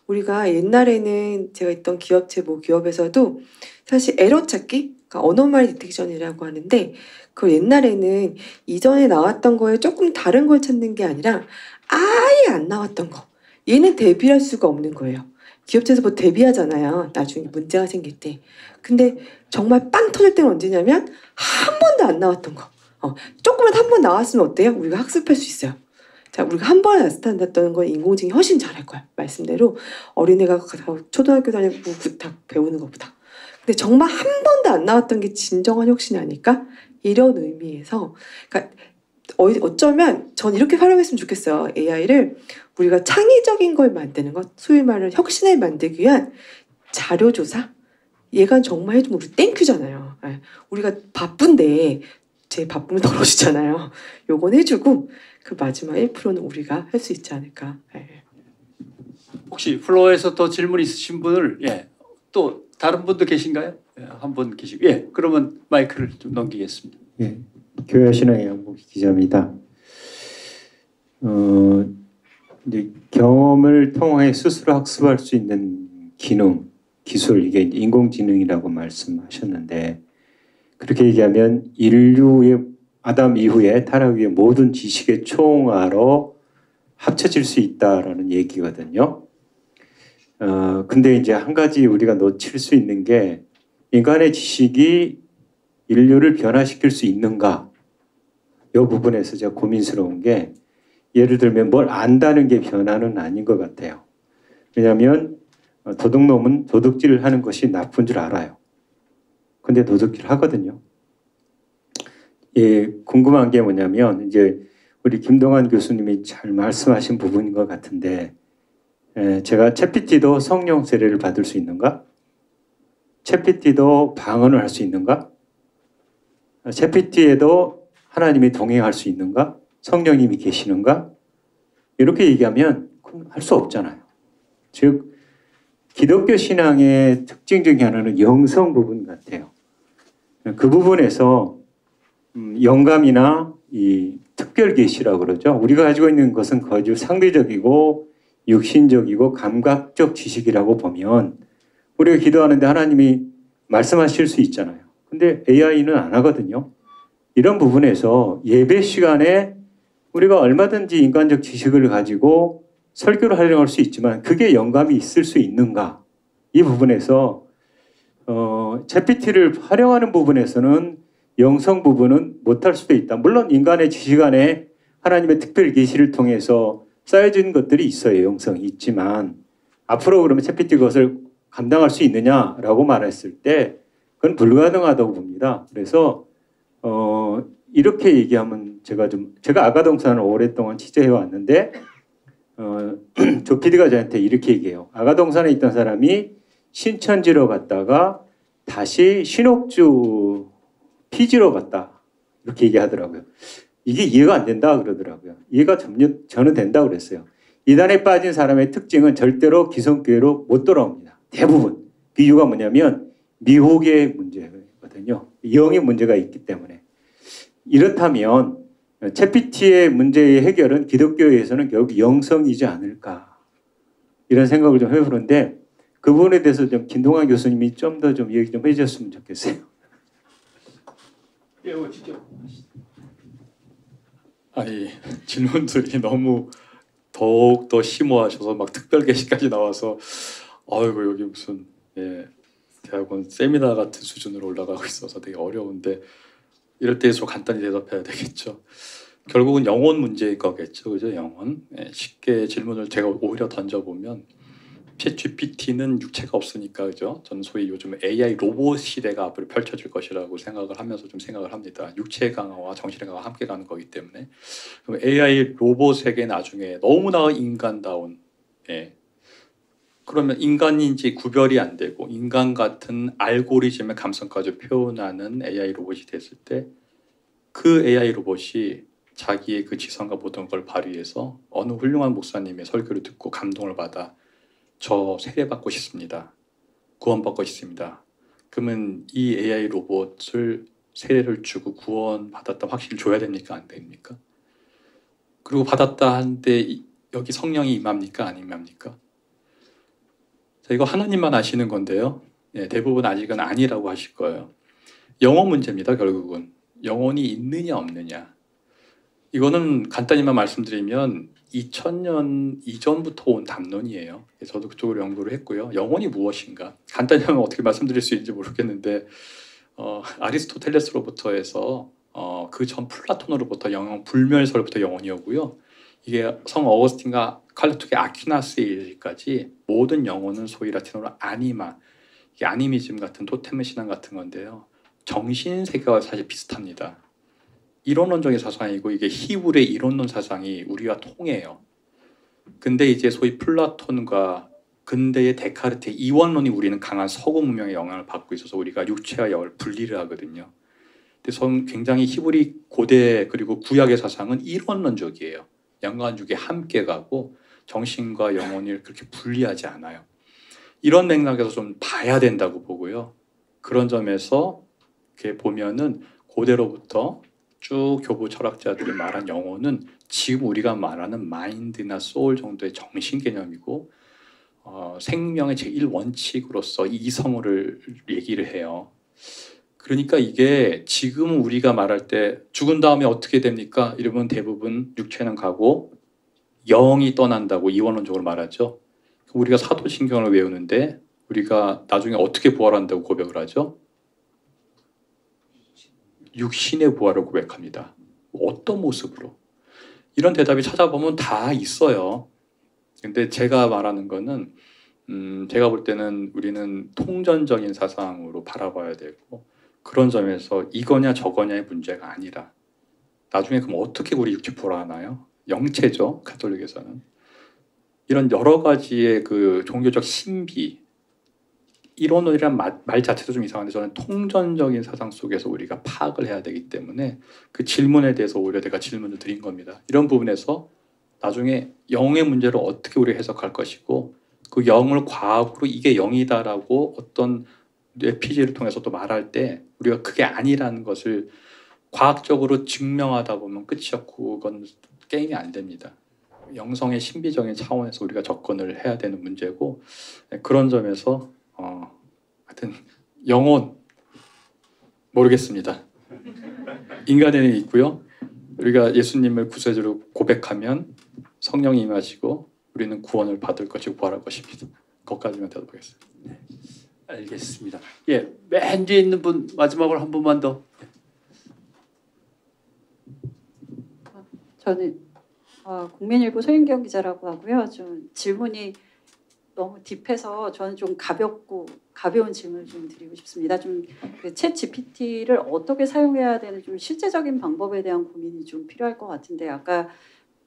우리가 옛날에는 제가 있던 기업체 기업에서도 사실 에러 찾기, 그러니까 어노멀리 디텍션이라고 하는데 그 옛날에는 이전에 나왔던 거에 조금 다른 걸 찾는 게 아니라 아예 안 나왔던 거. 얘는 대비할 수가 없는 거예요. 기업체에서 뭐 대비하잖아요. 나중에 문제가 생길 때. 근데 정말 빵 터질 때는 언제냐면 한 번도 안 나왔던 거. 조금만 한 번 나왔으면 어때요? 우리가 학습할 수 있어요. 자, 우리가 한 번에 나타났던 건 인공지능이 훨씬 잘할 거야. 말씀대로 어린애가 초등학교 다니고 다 배우는 것보다. 근데 정말 한 번도 안 나왔던 게 진정한 혁신이 아닐까? 이런 의미에서 그러니까 어쩌면 전 이렇게 활용했으면 좋겠어요. AI를 우리가 창의적인 걸 만드는 것, 소위 말하는 혁신을 만들기 위한 자료조사? 얘가 정말 해주면 우리 땡큐잖아요. 우리가 바쁜데 제 바쁨을 덜어주잖아요. 요건 해주고 그 마지막 1%는 우리가 할 수 있지 않을까. 혹시 플로어에서 더 질문 있으신 분을 또 다른 분도 계신가요? 한 분 계시고 그러면 마이크를 좀 넘기겠습니다. 예, 교회 신앙의 양복 기자입니다. 이제 경험을 통해 스스로 학습할 수 있는 기능, 기술 이게 인공지능이라고 말씀하셨는데 그렇게 얘기하면 인류의 아담 이후에 타락 이후의 모든 지식의 총화로 합쳐질 수 있다라는 얘기거든요. 근데 이제 한 가지 우리가 놓칠 수 있는 게 인간의 지식이 인류를 변화시킬 수 있는가? 이 부분에서 제가 고민스러운 게 예를 들면 뭘 안다는 게 변화는 아닌 것 같아요. 왜냐하면 도둑놈은 도둑질을 하는 것이 나쁜 줄 알아요. 근데 도둑질 하거든요. 궁금한 게 뭐냐면 이제 우리 김동환 교수님이 잘 말씀하신 부분인 것 같은데 제가 챗GPT도 성령 세례를 받을 수 있는가? 챗GPT도 방언을 할 수 있는가? 챗GPT에도 하나님이 동행할 수 있는가? 성령님이 계시는가? 이렇게 얘기하면 할 수 없잖아요. 즉 기독교 신앙의 특징 중에 하나는 영성 부분 같아요. 그 부분에서 영감이나 이 특별 계시라고 그러죠. 우리가 가지고 있는 것은 거의 상대적이고 육신적이고 감각적 지식이라고 보면 우리가 기도하는데 하나님이 말씀하실 수 있잖아요. 근데 AI는 안 하거든요. 이런 부분에서 예배 시간에 우리가 얼마든지 인간적 지식을 가지고 설교를 하려고 할 수 있지만 그게 영감이 있을 수 있는가? 이 부분에서 챗GPT를 활용하는 부분에서는 영성 부분은 못할 수도 있다. 물론 인간의 지식 안에 하나님의 특별 계시를 통해서 쌓여진 것들이 있어요. 영성이 있지만 앞으로 그러면 챗GPT 그것을 감당할 수 있느냐라고 말했을 때 그건 불가능하다고 봅니다. 그래서 이렇게 얘기하면 제가 아가동산을 오랫동안 취재해 왔는데 조 PD가 저한테 이렇게 얘기해요. 아가동산에 있던 사람이 신천지로 갔다가 다시 신옥주 피지로 갔다. 이렇게 얘기하더라고요. 이게 이해가 안 된다 그러더라고요. 이해가 저는 된다 그랬어요. 이단에 빠진 사람의 특징은 절대로 기성교회로 못 돌아옵니다. 대부분. 그 이유가 뭐냐면 미혹의 문제거든요. 영의 문제가 있기 때문에. 이렇다면 챗GPT의 문제의 해결은 기독교회에서는 결국 영성이지 않을까 이런 생각을 좀 해보는데 그 부분에 대해서 좀 김동환 교수님이 좀 더 좀 얘기 좀 해주셨으면 좋겠어요. 예, 직접. 아니 질문들이 너무 더욱 더 심오하셔서 막 특별 게시까지 나와서 아이고 여기 무슨 대학원 세미나 같은 수준으로 올라가고 있어서 되게 어려운데 이럴 때 좀 간단히 대답해야 되겠죠. 결국은 영혼 문제일 거겠죠, 그죠? 영혼. 쉽게 질문을 제가 오히려 던져보면 챗GPT는 육체가 없으니까 그죠? 저는 소위 요즘 AI 로봇 시대가 앞으로 펼쳐질 것이라고 생각을 하면서 좀 생각을 합니다. 육체의 강화와 정신의 강화가 함께 가는 거기 때문에 그럼 AI 로봇에게 나중에 너무나 인간다운 그러면 인간인지 구별이 안 되고 인간 같은 알고리즘의 감성까지 표현하는 AI 로봇이 됐을 때 그 AI 로봇이 자기의 그 지성과 모든 걸 발휘해서 어느 훌륭한 목사님의 설교를 듣고 감동을 받아 저 세례받고 싶습니다. 구원받고 싶습니다. 그러면 이 AI 로봇을 세례를 주고 구원받았다 확신을 줘야 됩니까? 안 됩니까? 그리고 받았다 하는데 여기 성령이 임합니까? 안 임합니까? 자, 이거 하나님만 아시는 건데요. 대부분 아직은 아니라고 하실 거예요. 영혼 문제입니다. 결국은. 영혼이 있느냐 없느냐. 이거는 간단히만 말씀드리면 2000년 이전부터 온 담론이에요. 저도 그쪽으로 연구를 했고요. 영혼이 무엇인가? 간단히 하면 어떻게 말씀드릴 수 있는지 모르겠는데 아리스토텔레스로부터 해서 그 전 플라톤으로부터 영혼, 불멸설부터 영혼이 오고요. 이게 성 어거스틴과 칼리토의 아퀴나스에 이르기까지 모든 영혼은 소위 라틴어로 아니마, 이게 아니미즘 같은 토테մ 신앙 같은 건데요. 정신 세계와 사실 비슷합니다. 이론론적인 사상이고 이게 히울의 이론론 사상이 우리와 통해요. 근데 이제 소위 플라톤과 근대의 데카르트의 이원론이 우리는 강한 서구 문명의 영향을 받고 있어서 우리가 육체와 영을 분리를 하거든요. 근데 굉장히 히브리 고대 그리고 구약의 사상은 이론론적이에요. 영과 육이 함께 가고 정신과 영혼을 그렇게 분리하지 않아요. 이런 맥락에서 좀 봐야 된다고 보고요. 그런 점에서 이렇게 보면은 고대로부터 쭉 교부 철학자들이 말한 영혼은 지금 우리가 말하는 마인드나 소울 정도의 정신 개념이고 생명의 제1원칙으로서 이성을 얘기를 해요. 그러니까 이게 지금 우리가 말할 때 죽은 다음에 어떻게 됩니까? 이러면 대부분 육체는 가고 영이 떠난다고 이원론적으로 말하죠. 우리가 사도신경을 외우는데 우리가 나중에 어떻게 부활한다고 고백을 하죠? 육신의 부활을 고백합니다. 어떤 모습으로? 이런 대답이 찾아보면 다 있어요. 근데 제가 말하는 거는 제가 볼 때는 우리는 통전적인 사상으로 바라봐야 되고 그런 점에서 이거냐 저거냐의 문제가 아니라 나중에 그럼 어떻게 우리 육체 부활하나요? 영체죠. 가톨릭에서는. 이런 여러 가지의 그 종교적 신비 이론이란 말 자체도 좀 이상한데 저는 통전적인 사상 속에서 우리가 파악을 해야 되기 때문에 그 질문에 대해서 오히려 제가 질문을 드린 겁니다. 이런 부분에서 나중에 영의 문제를 어떻게 우리가 해석할 것이고 그 영을 과학으로 이게 영이다라고 어떤 뇌피지를 통해서 또 말할 때 우리가 그게 아니라는 것을 과학적으로 증명하다 보면 끝이었고 그건 게임이 안 됩니다. 영성의 신비적인 차원에서 우리가 접근을 해야 되는 문제고 그런 점에서 하여튼 영혼 모르겠습니다. 인간에는 있고요. 우리가 예수님을 구세주로 고백하면 성령이 임하시고 우리는 구원을 받을 것이고 부활할 것입니다. 거기까지만 대답하겠습니다. 네, 알겠습니다. 예, 맨 뒤에 있는 분 마지막으로 한 분만 더. 저는 국민일보 소윤경 기자라고 하고요. 좀 질문이 너무 딥해서 저는 좀 가벼운 질문을 좀 드리고 싶습니다. 좀 그 챗 GPT를 어떻게 사용해야 되는 좀 실제적인 방법에 대한 고민이 좀 필요할 것 같은데 아까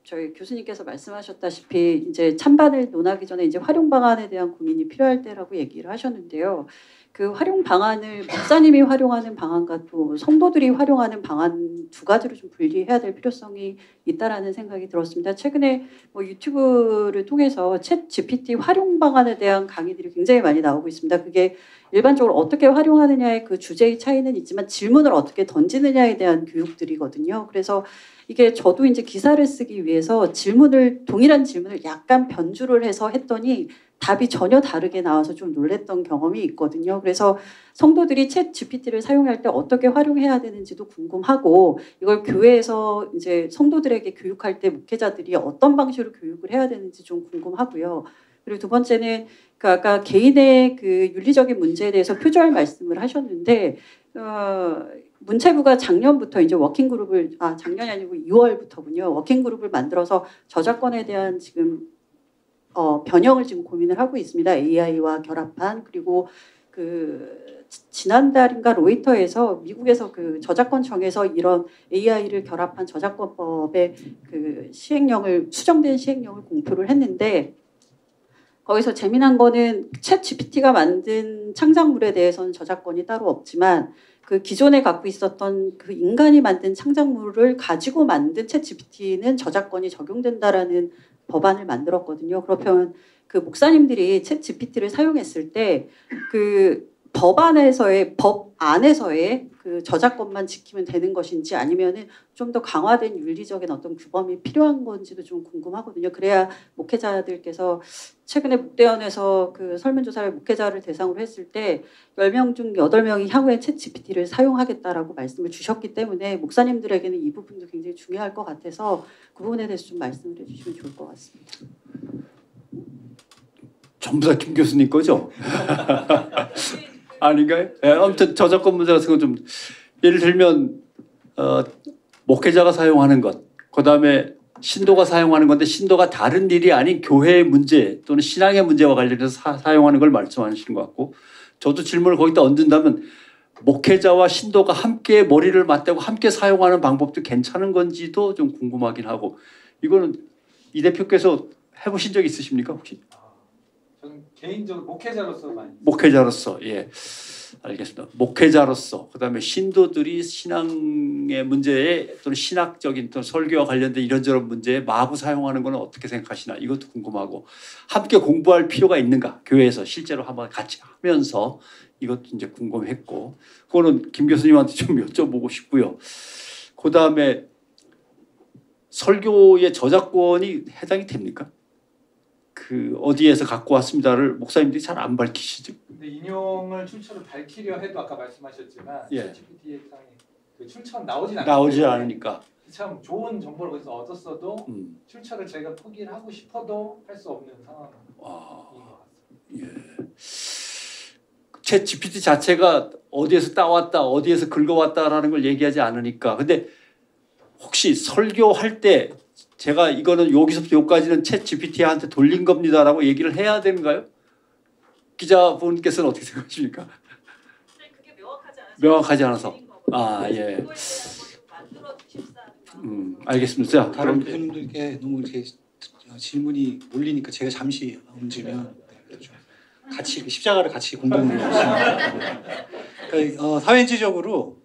저희 교수님께서 말씀하셨다시피 이제 찬반을 논하기 전에 이제 활용 방안에 대한 고민이 필요할 때라고 얘기를 하셨는데요. 그 활용 방안을 목사님이 활용하는 방안과 또 성도들이 활용하는 방안 두 가지로 좀 분리해야 될 필요성이 있다라는 생각이 들었습니다. 최근에 뭐 유튜브를 통해서 챗 GPT 활용 방안에 대한 강의들이 굉장히 많이 나오고 있습니다. 그게 일반적으로 어떻게 활용하느냐의 그 주제의 차이는 있지만 질문을 어떻게 던지느냐에 대한 교육들이거든요. 그래서 이게 저도 이제 기사를 쓰기 위해서 동일한 질문을 약간 변주를 해서 했더니 답이 전혀 다르게 나와서 좀 놀랬던 경험이 있거든요. 그래서 성도들이 챗 GPT를 사용할 때 어떻게 활용해야 되는지도 궁금하고 이걸 교회에서 이제 성도들에게 교육할 때 목회자들이 어떤 방식으로 교육을 해야 되는지 좀 궁금하고요. 그리고 두 번째는 그 아까 개인의 그 윤리적인 문제에 대해서 표절 말씀을 하셨는데 문체부가 작년부터 이제 워킹그룹을 작년이 아니고 2월부터군요. 워킹그룹을 만들어서 저작권에 대한 지금 변형을 지금 고민을 하고 있습니다. AI와 결합한 그리고 그 지난달인가 로이터에서 미국에서 그 저작권청에서 이런 AI를 결합한 저작권법의 그 수정된 시행령을 공표를 했는데 거기서 재미난 거는 챗 GPT가 만든 창작물에 대해서는 저작권이 따로 없지만 그 기존에 갖고 있었던 그 인간이 만든 창작물을 가지고 만든 챗 GPT는 저작권이 적용된다라는 법안을 만들었거든요. 그러면 그 목사님들이 챗 GPT를 사용했을 때 그 법 안에서의 그 저작권만 지키면 되는 것인지 아니면은 좀 더 강화된 윤리적인 어떤 규범이 필요한 건지도 좀 궁금하거든요. 그래야 목회자들께서 최근에 목대원에서 그 설문조사를 목회자를 대상으로 했을 때 10명 중 8명이 향후에 챗 GPT를 사용하겠다라고 말씀을 주셨기 때문에 목사님들에게는 이 부분도 굉장히 중요할 것 같아서 그 부분에 대해서 좀 말씀을 해주시면 좋을 것 같습니다. 전부 다 김 교수님 거죠? 아닌가요? 네, 아무튼 저작권 문제 같은 건 좀 예를 들면 목회자가 사용하는 것, 그 다음에 신도가 사용하는 건데 신도가 다른 일이 아닌 교회의 문제 또는 신앙의 문제와 관련해서 사용하는 걸 말씀하시는 것 같고 저도 질문을 거기다 얹는다면 목회자와 신도가 함께 머리를 맞대고 함께 사용하는 방법도 괜찮은 건지도 좀 궁금하긴 하고 이거는 이 대표께서 해보신 적 있으십니까 혹시? 저는 개인적으로 목회자로서 많이. 목회자로서 예 알겠습니다. 목회자로서 그다음에 신도들이 신앙의 문제에 또는 신학적인 또는 설교와 관련된 이런저런 문제에 마구 사용하는 것은 어떻게 생각하시나 이것도 궁금하고 함께 공부할 필요가 있는가 교회에서 실제로 한번 같이 하면서 이것도 이제 궁금했고 그거는 김 교수님한테 좀 여쭤보고 싶고요. 그다음에 설교의 저작권이 해당이 됩니까? 그 어디에서 갖고 왔습니다를 목사님들이 잘 안 밝히시죠. 근데 인용을 출처를 밝히려 해도 아까 말씀하셨지만 예. GPT의 그 출처는 나오지 않으니까 참 좋은 정보를 거기서 얻었어도 출처를 저희가 포기를 하고 싶어도 할 수 없는 상황인 것 같습니다. 예. 챗 GPT 자체가 어디에서 따왔다, 어디에서 긁어왔다라는 걸 얘기하지 않으니까. 근데 혹시 설교할 때 제가 이거는 여기서부터 여기까지는 챗 GPT한테 돌린 겁니다라고 얘기를 해야 되는가요? 기자분께서는 어떻게 생각하십니까? 그게 명확하지 않아서. 아 예. 알겠습니다. 자, 다른 교수님들께 너무 이렇게 질문이 몰리니까 제가 잠시 얹으면 같이 십자가를 같이 공동으로 그러니까, 사회지적으로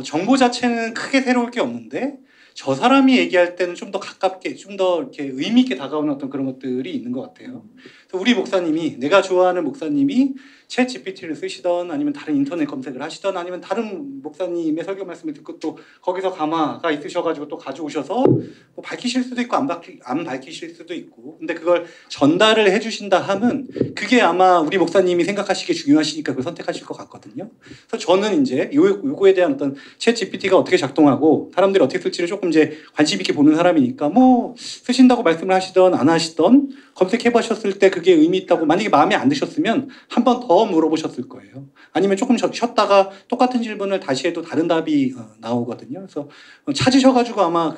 정보 자체는 크게 새로울 게 없는데 저 사람이 얘기할 때는 좀 더 가깝게, 좀 더 이렇게 의미 있게 다가오는 어떤 그런 것들이 있는 것 같아요. 그래서 우리 목사님이, 내가 좋아하는 목사님이 챗 GPT를 쓰시던 아니면 다른 인터넷 검색을 하시던 아니면 다른 목사님의 설교 말씀을 듣고 또 거기서 가마가 있으셔가지고 또 가져오셔서 뭐 밝히실 수도 있고 안 밝히실 수도 있고 근데 그걸 전달을 해주신다 하면 그게 아마 우리 목사님이 생각하시기에 중요하시니까 그걸 선택하실 것 같거든요. 그래서 저는 이제 요거에 대한 어떤 챗 GPT가 어떻게 작동하고 사람들이 어떻게 쓸지를 조금 이제 관심 있게 보는 사람이니까 뭐 쓰신다고 말씀을 하시던 안 하시던 검색해 보셨을 때 그게 의미 있다고 만약에 마음에 안 드셨으면 한 번 더 물어보셨을 거예요. 아니면 조금 쉬었다가 똑같은 질문을 다시 해도 다른 답이 나오거든요. 그래서 찾으셔가지고 아마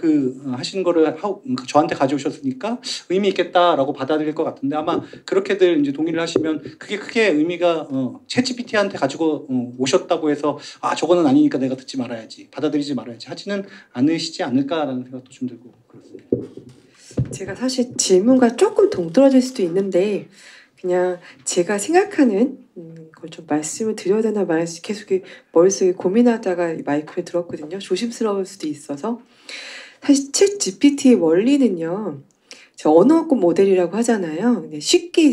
하신 거를 저한테 가져오셨으니까 의미 있겠다라고 받아들일 것 같은데 아마 그렇게들 이제 동의를 하시면 그게 크게 의미가 챗 GPT한테 가지고 오셨다고 해서 아 저거는 아니니까 내가 듣지 말아야지 받아들이지 말아야지 하지는 않으시지 않을까라는 생각도 좀 들고 그렇습니다. 제가 사실 질문과 조금 동떨어질 수도 있는데 그냥 제가 생각하는 걸 좀 말씀을 드려야 되나 말지 계속 머릿속에 고민하다가 마이크를 들었거든요. 조심스러울 수도 있어서. 사실 챗 GPT의 원리는요. 저 언어권 모델이라고 하잖아요. 근데 쉽게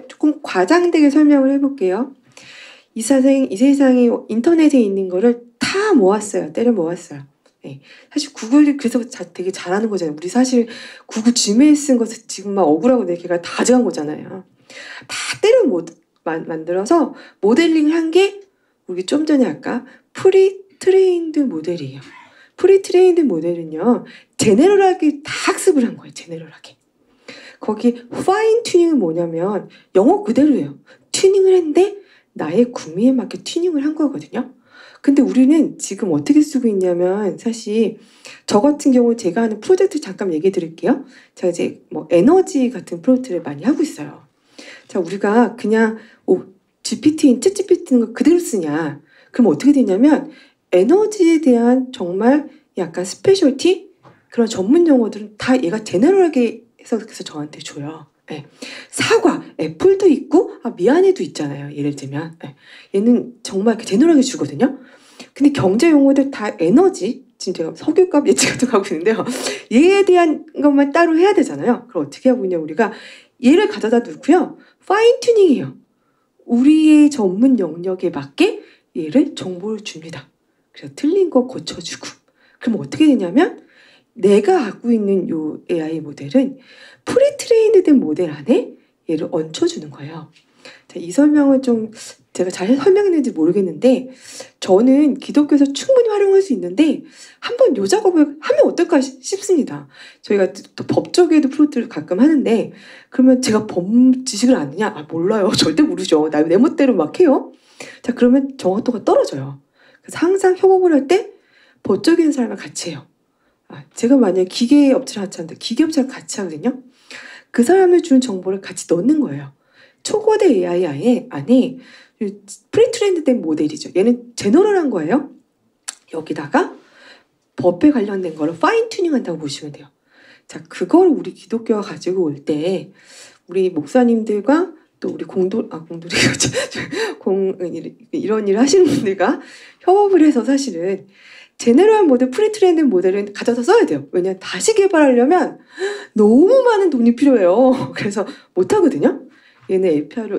조금 과장되게 설명을 해볼게요. 이 세상에 인터넷에 있는 거를 다 모았어요. 때려 모았어요. 네. 사실 구글이 그래서 되게 잘하는 거잖아요. 우리 사실 구글 지메일 쓴 거 지금 막 억울하고 내 걔가 다 가져간 거잖아요. 다 때려 만들어서 모델링을 한 게 우리 좀 전에 아까 프리트레인드 모델이에요. 프리트레인드 모델은요. 제네럴하게 다 학습을 한 거예요. 제네럴하게. 거기 파인 튜닝은 뭐냐면 영어 그대로예요. 튜닝을 했는데 나의 구미에 맞게 튜닝을 한 거거든요. 근데 우리는 지금 어떻게 쓰고 있냐면 사실 저 같은 경우 제가 하는 프로젝트 잠깐 얘기해 드릴게요. 제가 이제 뭐 에너지 같은 프로젝트를 많이 하고 있어요. 자, 우리가 그냥 챗 GPT 거 그대로 쓰냐? 그럼 어떻게 되냐면 에너지에 대한 정말 약간 스페셜티 그런 전문 용어들은 다 얘가 제너럴하게 해서 그래서 저한테 줘요. 네. 사과, 애플도 있고 미안해도 있잖아요. 예를 들면 얘는 정말 제너럴하게 주거든요. 근데 경제 용어들 다 에너지 지금 제가 석유값 예측 같은 거 하고 있는데요. 얘에 대한 것만 따로 해야 되잖아요. 그럼 어떻게 하고 있냐 우리가 얘를 가져다 놓고요. 파인 튜닝이에요. 우리의 전문 영역에 맞게 얘를 정보를 줍니다. 그래서 틀린 거 고쳐주고. 그럼 어떻게 되냐면 내가 갖고 있는 요 AI 모델은 프리트레인드된 모델 안에 얘를 얹혀주는 거예요. 자, 이 설명을 좀 제가 잘 설명했는지 모르겠는데 저는 기독교에서 충분히 활용할 수 있는데 한번 요 작업을 하면 어떨까 싶습니다. 저희가 또 법조계에도 프로젝트를 가끔 하는데 그러면 제가 법 지식을 아느냐? 몰라요. 절대 모르죠. 내 멋대로 막 해요. 자, 그러면 정확도가 떨어져요. 그래서 항상 협업을 할 때 법조계 사람을 같이 해요. 제가 만약에 기계업체를 같이 하는데 기계업체를 같이 하거든요. 그 사람을 준 정보를 같이 넣는 거예요. 초거대 AI 안에 프리트레인드된 모델이죠. 얘는 제너럴한 거예요. 여기다가 법에 관련된 거를 파인 튜닝한다고 보시면 돼요. 자, 그걸 우리 기독교가 가지고 올 때 우리 목사님들과 또 우리 이런 일을 하시는 분들과 협업을 해서 사실은 제너럴 모델, 프리트레인드 모델은 가져서 써야 돼요. 왜냐하면 다시 개발하려면 너무 많은 돈이 필요해요. 그래서 못하거든요. 얘는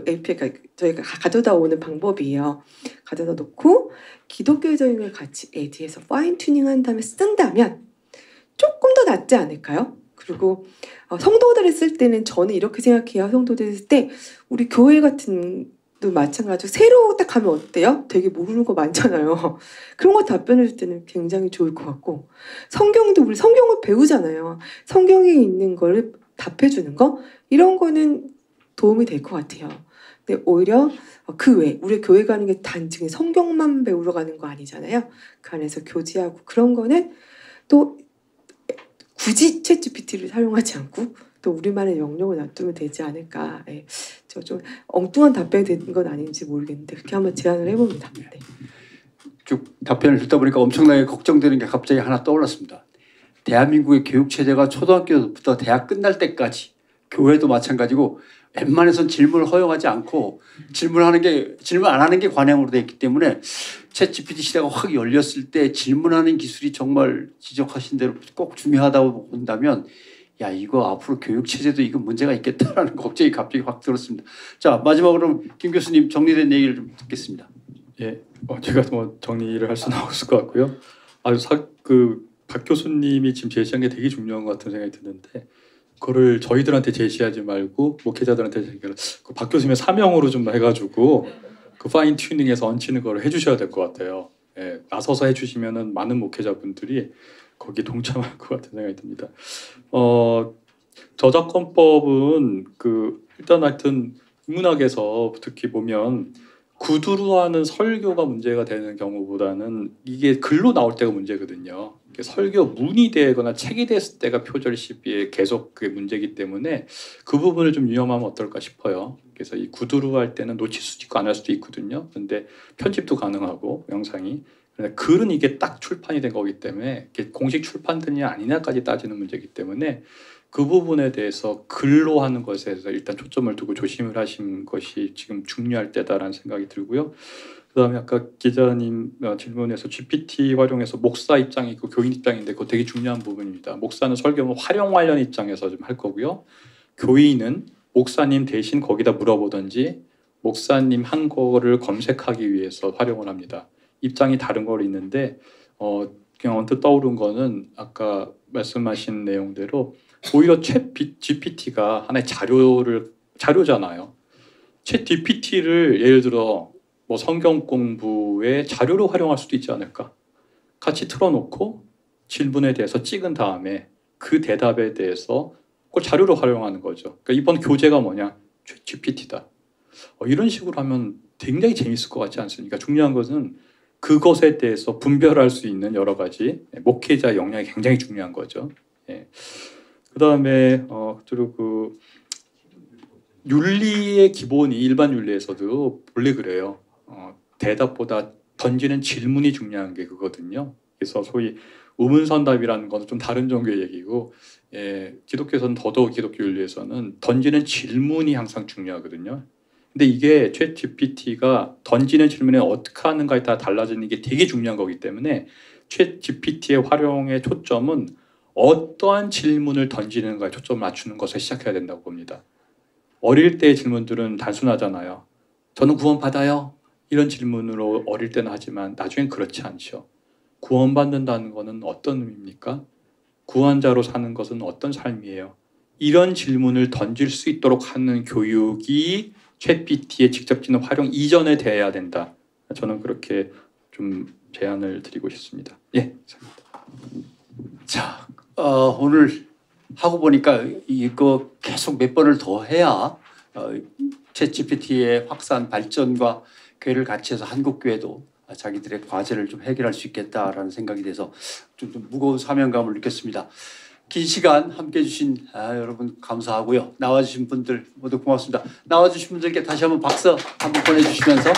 API가 저희가 가져다 오는 방법이에요. 가져다 놓고 기독교적인 걸 같이 뒤에서 파인 튜닝 한 다음에 쓴다면 조금 더 낫지 않을까요? 그리고 성도들을 쓸 때는 저는 이렇게 생각해요. 성도들을 쓸 때 우리 교회 같은 도 마찬가지로 새로 딱 가면 어때요? 되게 모르는 거 많잖아요. 그런 거 답변해 줄 때는 굉장히 좋을 것 같고 성경도 우리 성경을 배우잖아요. 성경에 있는 거를 답해 주는 거 이런 거는 도움이 될 것 같아요. 근데 오히려 그 외에 우리 교회 가는 게 단지 성경만 배우러 가는 거 아니잖아요. 그 안에서 교제하고 그런 거는 또 굳이 챗 GPT를 사용하지 않고 또 우리만의 영역을 놔두면 되지 않을까. 저 좀 엉뚱한 답변이 된 건 아닌지 모르겠는데 그렇게 한번 제안을 해봅니다. 네. 쭉 답변을 듣다 보니까 엄청나게 걱정되는 게 갑자기 하나 떠올랐습니다. 대한민국의 교육 체제가 초등학교부터 대학 끝날 때까지 교회도 마찬가지고 웬만해선 질문을 허용하지 않고 질문 안 하는 게 관행으로 되어 있기 때문에 챗 GPT 시대가 확 열렸을 때 질문하는 기술이 정말 지적하신 대로 꼭 중요하다고 본다면 야 이거 앞으로 교육 체제도 이거 문제가 있겠다라는 걱정이 갑자기 확 들었습니다. 자 마지막으로 김 교수님 정리된 얘기를 좀 듣겠습니다. 예, 제가 뭐 정리를 할 수는 없을 것 같고요. 박 교수님이 지금 제시한 게 되게 중요한 것 같은 생각이 드는데 그거를 저희들한테 제시하지 말고 목회자들한테 제시하는 박 교수님의 사명으로 좀 해가지고 그 파인 튜닝해서 얹히는 거를 해주셔야 될 것 같아요. 예, 나서서 해주시면은 많은 목회자분들이 거기 동참할 것 같은 생각이 듭니다. 저작권법은 일단 하여튼 문학에서 특히 보면 구두로 하는 설교가 문제가 되는 경우보다는 이게 글로 나올 때가 문제거든요. 설교 문이 되거나 책이 됐을 때가 표절 시비에 계속 그게 문제이기 때문에 그 부분을 좀 유념하면 어떨까 싶어요. 그래서 이 구두로 할 때는 놓칠 수도 있고 안 할 수도 있거든요. 근데 편집도 가능하고 영상이 그런데 글은 이게 딱 출판이 된 거기 때문에 이게 공식 출판되냐 아니냐까지 따지는 문제이기 때문에 그 부분에 대해서 글로 하는 것에 대해서 일단 초점을 두고 조심을 하신 것이 지금 중요할 때다라는 생각이 들고요. 그다음에 아까 기자님 질문에서 GPT 활용해서 목사 입장이 있고 교인 입장인데 그거 되게 중요한 부분입니다. 목사는 설교는 활용 관련 입장에서 좀 할 거고요. 교인은 목사님 대신 거기다 물어보든지 목사님 한 거를 검색하기 위해서 활용을 합니다. 입장이 다른 거 있는데 그냥 언뜻 떠오른 거는 아까 말씀하신 내용대로 오히려 챗 GPT가 하나의 자료잖아요. 챗 GPT를 예를 들어 뭐 성경 공부의 자료로 활용할 수도 있지 않을까? 같이 틀어놓고 질문에 대해서 찍은 다음에 그 대답에 대해서 그걸 자료로 활용하는 거죠. 그러니까 이번 교재가 뭐냐? 챗 GPT다. 이런 식으로 하면 굉장히 재밌을 것 같지 않습니까? 중요한 것은 그것에 대해서 분별할 수 있는 여러 가지 목회자 역량이 굉장히 중요한 거죠. 예. 그다음에 그리고 윤리의 기본이 일반 윤리에서도 원래 그래요. 대답보다 던지는 질문이 중요한 게 그거든요. 그래서 소위 우문선답이라는 것은 좀 다른 종교의 얘기고, 기독교에서는 더더욱 기독교 윤리에서는 던지는 질문이 항상 중요하거든요. 근데 이게 챗 GPT가 던지는 질문에 어떻게 하는가에 따라 달라지는 게 되게 중요한 거기 때문에 챗 GPT의 활용의 초점은 어떠한 질문을 던지는가에 초점을 맞추는 것에 시작해야 된다고 봅니다. 어릴 때의 질문들은 단순하잖아요. 저는 구원받아요. 이런 질문으로 어릴 때는 하지만 나중엔 그렇지 않죠. 구원받는다는 것은 어떤 의미입니까? 구원자로 사는 것은 어떤 삶이에요? 이런 질문을 던질 수 있도록 하는 교육이 챗GPT의 직접지능 활용 이전에 돼야 된다. 저는 그렇게 좀 제안을 드리고 싶습니다. 예. 자, 오늘 하고 보니까 이거 계속 몇 번을 더 해야 챗GPT의 확산 발전과 교회를 같이 해서 한국교회도 자기들의 과제를 좀 해결할 수 있겠다라는 생각이 돼서 좀 무거운 사명감을 느꼈습니다. 긴 시간 함께해 주신 여러분 감사하고요. 나와주신 분들 모두 고맙습니다. 나와주신 분들께 다시 한번 박수 한번 보내주시면서